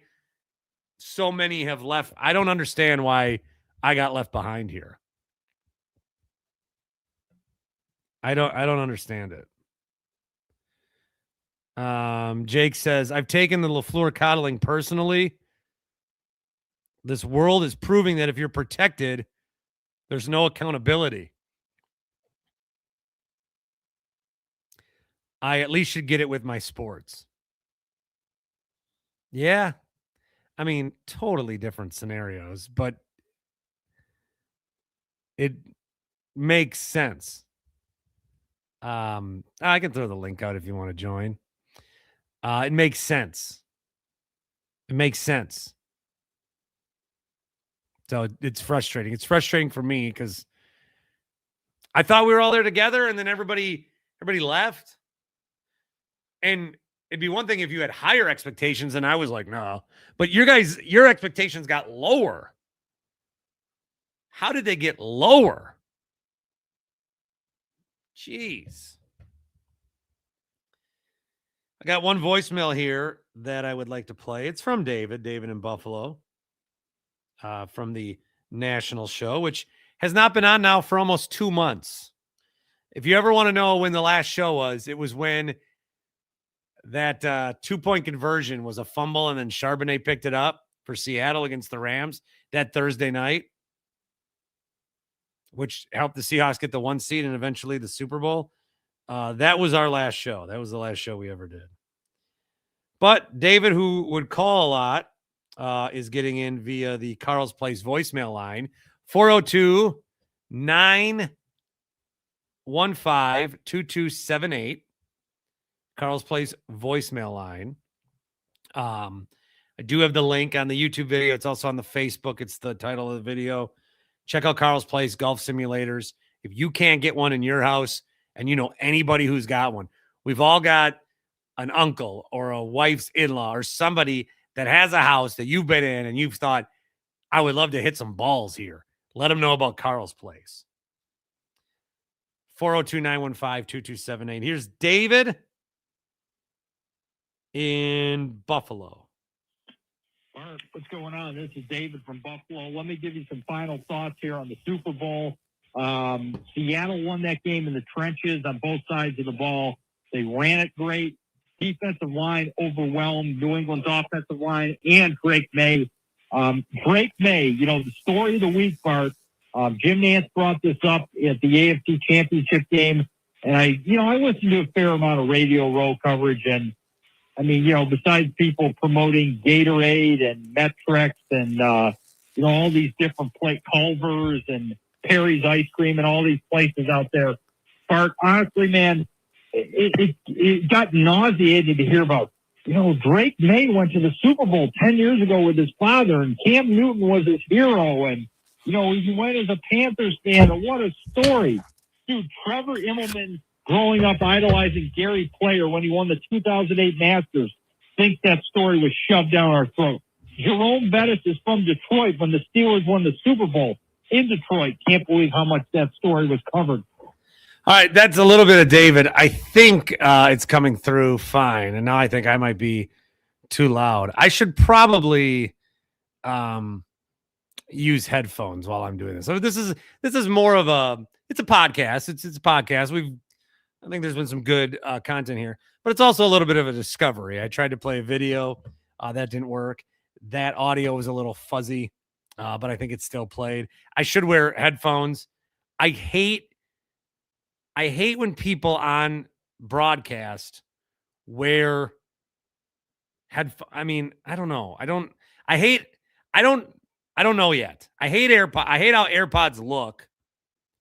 so many have left. I don't understand why I got left behind here. I don't understand it. Jake says, I've taken the LaFleur coddling personally. This world is proving that if you're protected, there's no accountability. I at least should get it with my sports. Yeah. I mean, totally different scenarios, but it makes sense. I can throw the link out if you want to join. It makes sense. It makes sense. So it's frustrating. It's frustrating for me because I thought we were all there together and then everybody left. And it'd be one thing if you had higher expectations and I was like, no. But your expectations got lower. How did they get lower? Jeez. I got one voicemail here that I would like to play. It's from David in Buffalo, from the national show, which has not been on now for almost 2 months. If you ever want to know when the last show was, it was when that 2-point conversion was a fumble and then Charbonnet picked it up for Seattle against the Rams that Thursday night, which helped the Seahawks get the 1 seed and eventually the Super Bowl. That was our last show. That was the last show we ever did. But David, who would call a lot, is getting in via the Carl's Place voicemail line, 402-915-2278. Carl's Place voicemail line. I do have the link on the YouTube video. It's also on the Facebook. It's the title of the video. Check out Carl's Place golf simulators. If you can't get one in your house and you know anybody who's got one, we've all got an uncle or a wife's in-law or somebody that has a house that you've been in and you've thought, I would love to hit some balls here. Let them know about Carl's Place. 402-915-2278. Here's David in Buffalo. Bart, what's going on? This is David from Buffalo. Let me give you some final thoughts here on the Super Bowl. Seattle won that game in the trenches on both sides of the ball. They ran it great. Defensive line overwhelmed New England's offensive line and Drake May. Drake May, the story of the week, Bart. Jim Nantz brought this up at the AFC Championship game. And I listened to a fair amount of Radio Row coverage. And I mean, besides people promoting Gatorade and Metrex and, all these different Culver's and Perry's Ice Cream and all these places out there, Bart, honestly, man, it got nauseated to hear about, Drake May went to the Super Bowl 10 years ago with his father and Cam Newton was his hero. And, he went as a Panthers fan. And what a story. Dude, Trevor Immelman, growing up idolizing Gary Player when he won the 2008 Masters, thinks that story was shoved down our throat. Jerome Bettis is from Detroit when the Steelers won the Super Bowl in Detroit. Can't believe how much that story was covered. All right, that's a little bit of David. I think it's coming through fine, and now I think I might be too loud. I should probably use headphones while I'm doing this. So this is more of it's a podcast. It's a podcast. I think there's been some good content here, but it's also a little bit of a discovery. I tried to play a video, that didn't work. That audio was a little fuzzy, but I think it still played. I should wear headphones. I hate when people on broadcast wear headphones. I mean, I don't know. I don't know yet. I hate AirPods. I hate how AirPods look.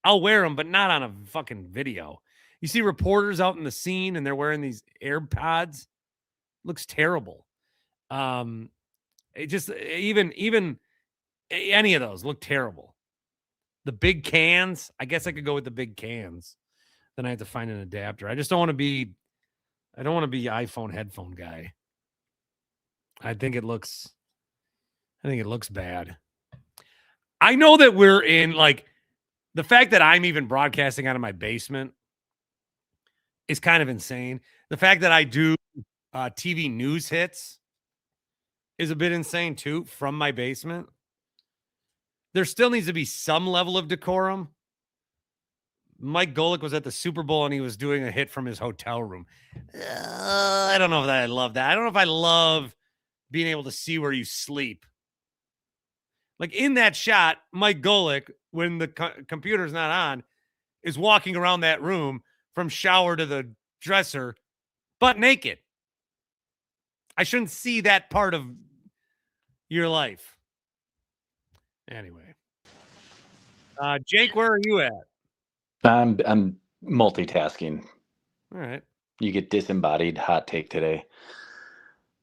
I'll wear them, but not on a fucking video. You see reporters out in the scene and they're wearing these AirPods. Looks terrible. It just even any of those look terrible. The big cans, I guess I could go with the big cans. then I have to find an adapter. I just don't want to be. I don't want to be iPhone headphone guy. I think it looks bad. I know that we're in like the fact that I'm even broadcasting out of my basement is kind of insane. The fact that I do TV news hits is a bit insane too from my basement. There still needs to be some level of decorum. Mike Golick was at the Super Bowl and he was doing a hit from his hotel room. I don't know if I love that. I don't know if I love being able to see where you sleep. Like in that shot, Mike Golick, when the computer's not on, is walking around that room from shower to the dresser, butt naked. I shouldn't see that part of your life. Anyway. Jake, where are you at? I'm multitasking. All right. You get disembodied hot take today.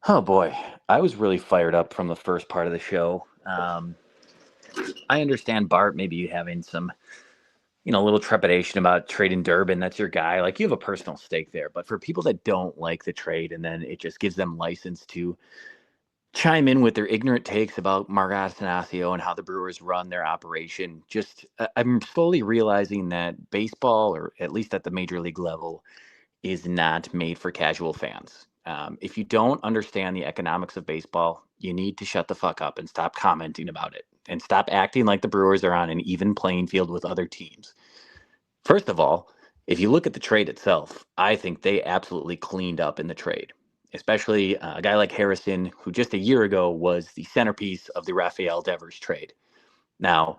Oh boy, I was really fired up from the first part of the show. I understand, Bart, maybe you having some, a little trepidation about trading Durbin. That's your guy. Like, you have a personal stake there. But for people that don't like the trade and then it just gives them license to chime in with their ignorant takes about Mark Attanasio and how the Brewers run their operation, I'm slowly realizing that baseball, or at least at the major league level, is not made for casual fans. If you don't understand the economics of baseball, you need to shut the fuck up and stop commenting about it and stop acting like the Brewers are on an even playing field with other teams. First of all, if you look at the trade itself, I think they absolutely cleaned up in the trade, especially a guy like Harrison, who just a year ago was the centerpiece of the Rafael Devers trade. Now,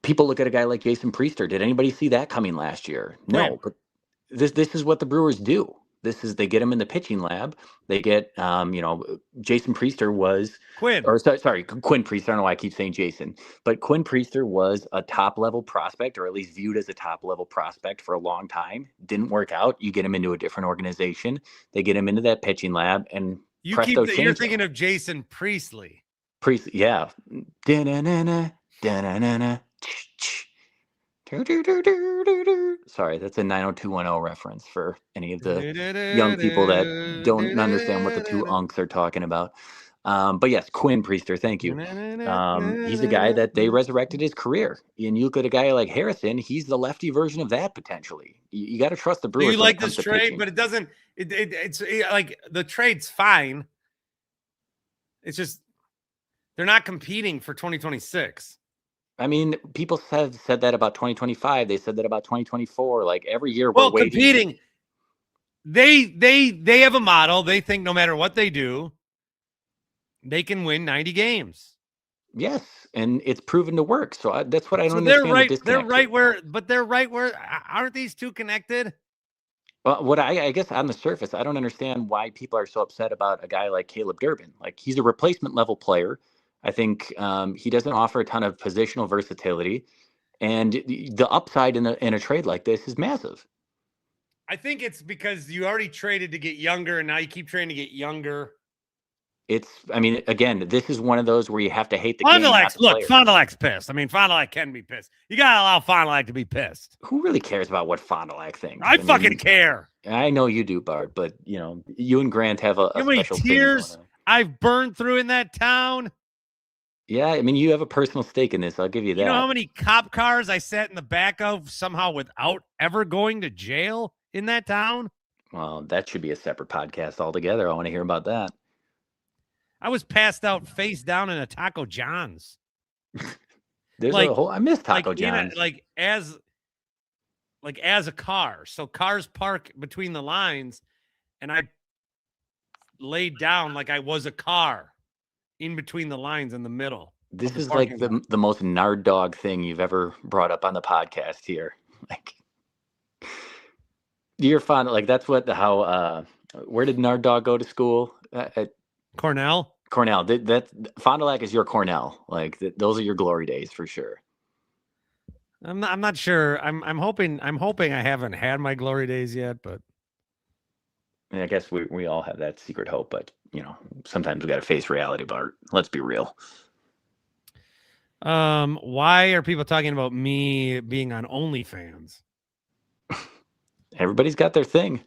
people look at a guy like Jason Priester. Did anybody see that coming last year? No, but this is what the Brewers do. They get him in the pitching lab. They get, Jason Priester was Quinn. Quinn Priester. I don't know why I keep saying Jason, but Quinn Priester was a top level prospect, or at least viewed as a top level prospect for a long time. Didn't work out. You get him into a different organization. They get him into that pitching lab, and you're thinking of Jason Priestley. Yeah. Sorry, that's a 90210 reference for any of the young people that don't understand what the two unks are talking about. But yes, Quinn Priester, thank you. He's a guy that they resurrected his career. And you look at a guy like Harrison, he's the lefty version of that potentially. You got to trust the Brewers. You like this trade, but it doesn't. It's like the trade's fine. It's just they're not competing for 2026. I mean, people have said that about 2025. They said that about 2024. Like every year, we're waiting. Competing. They have a model. They think no matter what they do, they can win 90 games. Yes, and it's proven to work. So that's what I don't understand. They're right where. Aren't these two connected? Well, what I guess on the surface, I don't understand why people are so upset about a guy like Caleb Durbin. Like, he's a replacement level player. I think he doesn't offer a ton of positional versatility, and the upside in a trade like this is massive. I think it's because you already traded to get younger, and now you keep trying to get younger. Again, this is one of those where you have to hate the game. Fond du Lac's pissed. Fond du Lac can be pissed. You got to allow Fond du Lac to be pissed. Who really cares about what Fond du Lac thinks? I fucking care. I know you do, Bart, but, you and Grant have a special tears I've burned through in that town. Yeah, you have a personal stake in this. I'll give you that. You know how many cop cars I sat in the back of somehow without ever going to jail in that town? Well, that should be a separate podcast altogether. I want to hear about that. I was passed out face down in a Taco John's. I miss Taco John's. As a car. So cars park between the lines, and I laid down like I was a car in between the lines in the middle. This is like the most nard dog thing you've ever brought up on the podcast here. Like, you're fond, like, that's where did Nard Dog go to school? At Cornell. That Fond du Lac is your Cornell. Like, those are your glory days for sure. I'm not sure. I'm hoping I haven't had my glory days yet, but I guess we all have that secret hope, but sometimes we got to face reality, Bart. Let's be real. Why are people talking about me being on OnlyFans? Everybody's got their thing.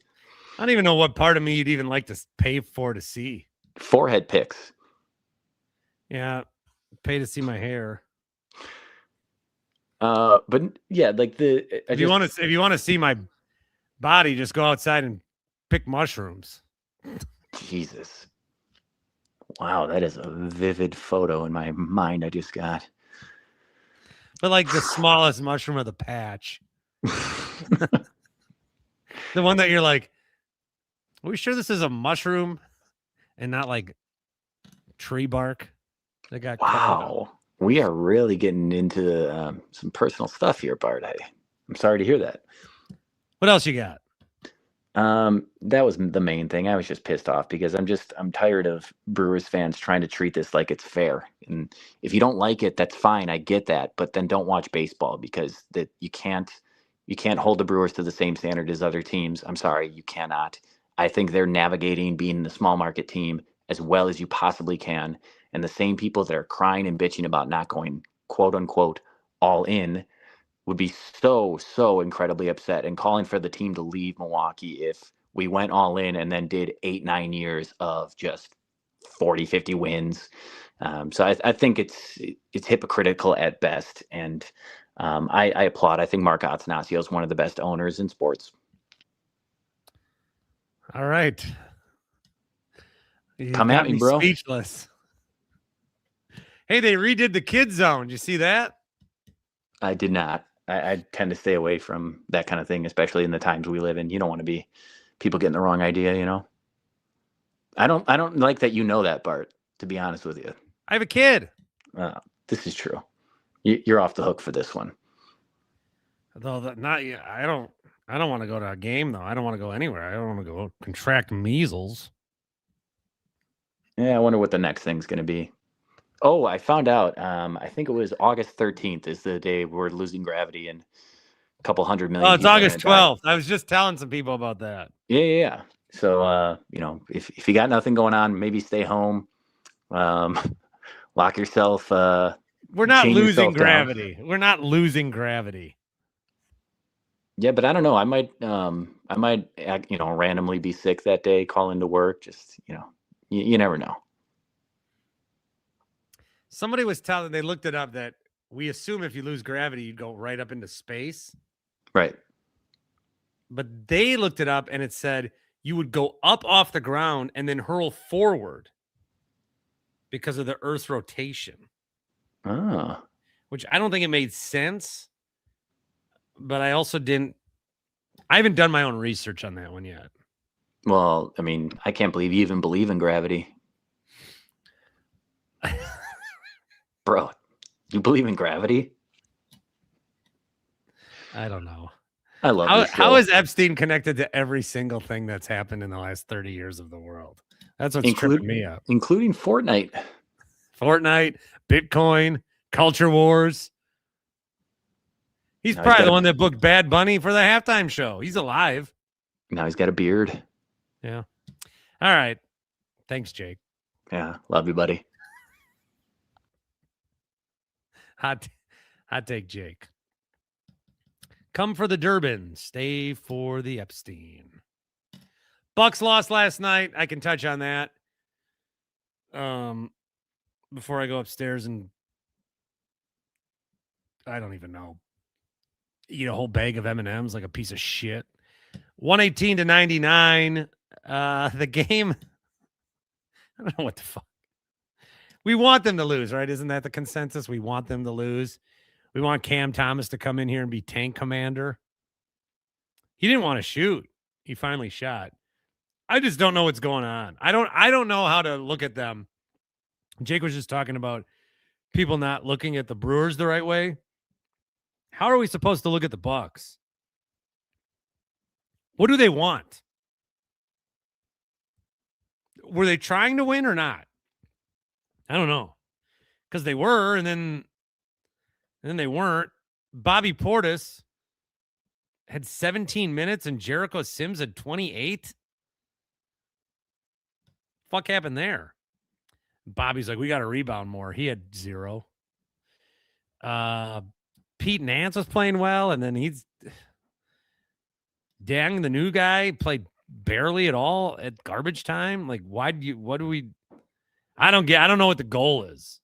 I don't even know what part of me you'd even like to pay for to see. Forehead pics. Yeah, pay to see my hair. But yeah, like If you want to see my body, just go outside and pick mushrooms. Jesus. Wow, that is a vivid photo in my mind I just got. But like the smallest mushroom of the patch. The one that you're like, are we sure this is a mushroom and not like tree bark that got cut out? Wow. We are really getting into some personal stuff here, Bart. I'm sorry to hear that. What else you got? That was the main thing. I was just pissed off because I'm tired of Brewers fans trying to treat this like it's fair. And if you don't like it, that's fine. I get that, but then don't watch baseball because that you can't hold the Brewers to the same standard as other teams. I'm sorry, you cannot. I think they're navigating being the small market team as well as you possibly can. And the same people that are crying and bitching about not going quote unquote all in would be so incredibly upset and calling for the team to leave Milwaukee if we went all in and then did 8-9 years of just 40-50 wins. So I think it's hypocritical at best. And I applaud. I think Mark Attanasio is one of the best owners in sports. All right. You Come got at me, bro. Speechless. Hey, they redid the kid zone. Did you see that? I did not. I tend to stay away from that kind of thing, especially in the times we live in. You don't want to be people getting the wrong idea, you know? I don't like that you know that, Bart, to be honest with you. I have a kid. This is true. You're off the hook for this one. Though I don't want to go to a game though. I don't want to go anywhere. I don't want to go contract measles. Yeah, I wonder what the next thing's going to be. Oh, I found out. I think it was August 13th is the day we're losing gravity and a couple 100 million. Oh, it's August 12th. I was just telling some people about that. Yeah. So, if you got nothing going on, maybe stay home. Lock yourself. We're not chain losing yourself gravity. down. We're not losing gravity. Yeah, but I don't know. I might randomly be sick that day, call into work. Just, you never know. Somebody was telling, they looked it up that we assume if you lose gravity, you'd go right up into space. Right. But they looked it up and it said you would go up off the ground and then hurl forward because of the Earth's rotation. Oh. Which I don't think it made sense. But I haven't done my own research on that one yet. Well, I mean, I can't believe you even believe in gravity. Bro, you believe in gravity? I don't know. I love this how show. is Epstein connected to every single thing that's happened in the last 30 years of the world? That's what's tripping me up. Including Fortnite, Bitcoin, culture wars. He's probably the one that booked Bad Bunny for the halftime show. He's alive. Now he's got a beard. Yeah. All right. Thanks, Jake. Yeah. Love you, buddy. Hot take, Jake. Come for the Durbin. Stay for the Epstein. Bucks lost last night. I can touch on that. Before I go upstairs and I don't even know. Eat a whole bag of M&Ms like a piece of shit. 118-99. The game. I don't know what the fuck. We want them to lose, right? Isn't that the consensus? We want them to lose. We want Cam Thomas to come in here and be tank commander. He didn't want to shoot. He finally shot. I just don't know what's going on. I don't know how to look at them. Jake was just talking about people not looking at the Brewers the right way. How are we supposed to look at the Bucks? What do they want? Were they trying to win or not? I don't know. Because they were, and then they weren't. Bobby Portis had 17 minutes and Jericho Sims had 28. Fuck happened there? Bobby's like, we got to rebound more. He had 0. Pete Nance was playing well, and then Dang, the new guy played barely at all at garbage time. Like, what do we, I don't know what the goal is.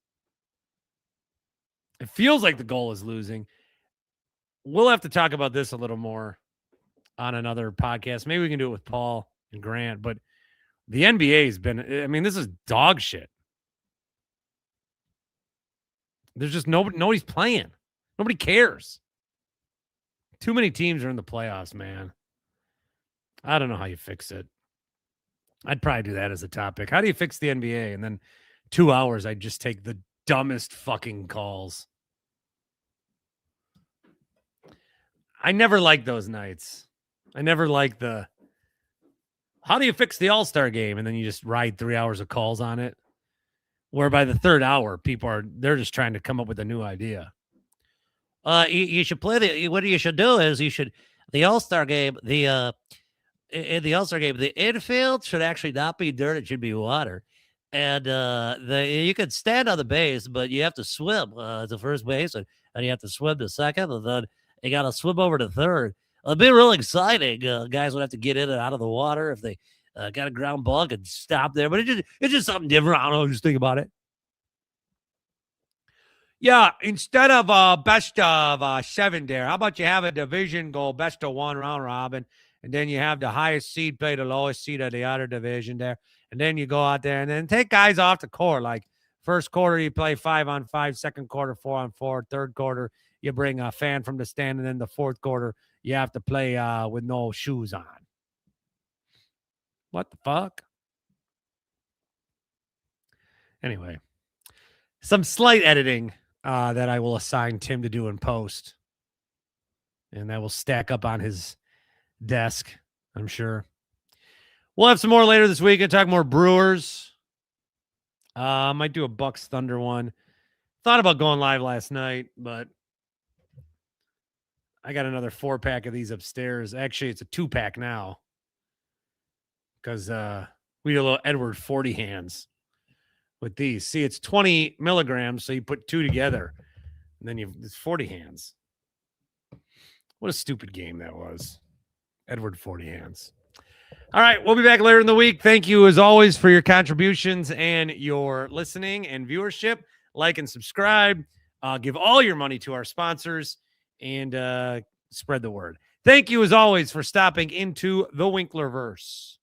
It feels like the goal is losing. We'll have to talk about this a little more on another podcast. Maybe we can do it with Paul and Grant, but the NBA has been, I mean, this is dog shit. There's just nobody's playing. Nobody cares. Too many teams are in the playoffs, man. I don't know how you fix it. I'd probably do that as a topic. How do you fix the NBA? And then 2 hours, I'd just take the dumbest fucking calls. I never liked those nights. I never liked the, how do you fix the All-Star game? And then you just ride 3 hours of calls on it. Where by the third hour, they're just trying to come up with a new idea. You should play what you should do is the All-Star game, in the All-Star game, the infield should actually not be dirt, it should be water. And you could stand on the base, but you have to swim to first base, and you have to swim to second, and then you got to swim over to third. It'd be real exciting. Guys would have to get in and out of the water if they got a ground ball and stop there. But it's just something different. I don't know. Just think about it. Yeah, instead of best of 7 there, how about you have a division go best of 1 round robin, and then you have the highest seed play the lowest seed of the other division there, and then you go out there and then take guys off the court. Like first quarter, you play 5-on-5, second quarter 4-on-4, third quarter, you bring a fan from the stand, and then the fourth quarter, you have to play with no shoes on. What the fuck? Anyway, some slight editing that I will assign Tim to do in post. And that will stack up on his desk, I'm sure. We'll have some more later this week and talk more Brewers. Might do a Bucks Thunder one. Thought about going live last night, but I got another 4-pack of these upstairs. Actually, it's a 2-pack now. Because we did a little Edward 40 hands with these. See, it's 20 milligrams, so you put 2 together. And then it's 40 hands. What a stupid game that was. Edward 40 hands. All right, we'll be back later in the week. Thank you, as always, for your contributions and your listening and viewership. Like and subscribe. Give all your money to our sponsors and spread the word. Thank you, as always, for stopping into the Winklerverse.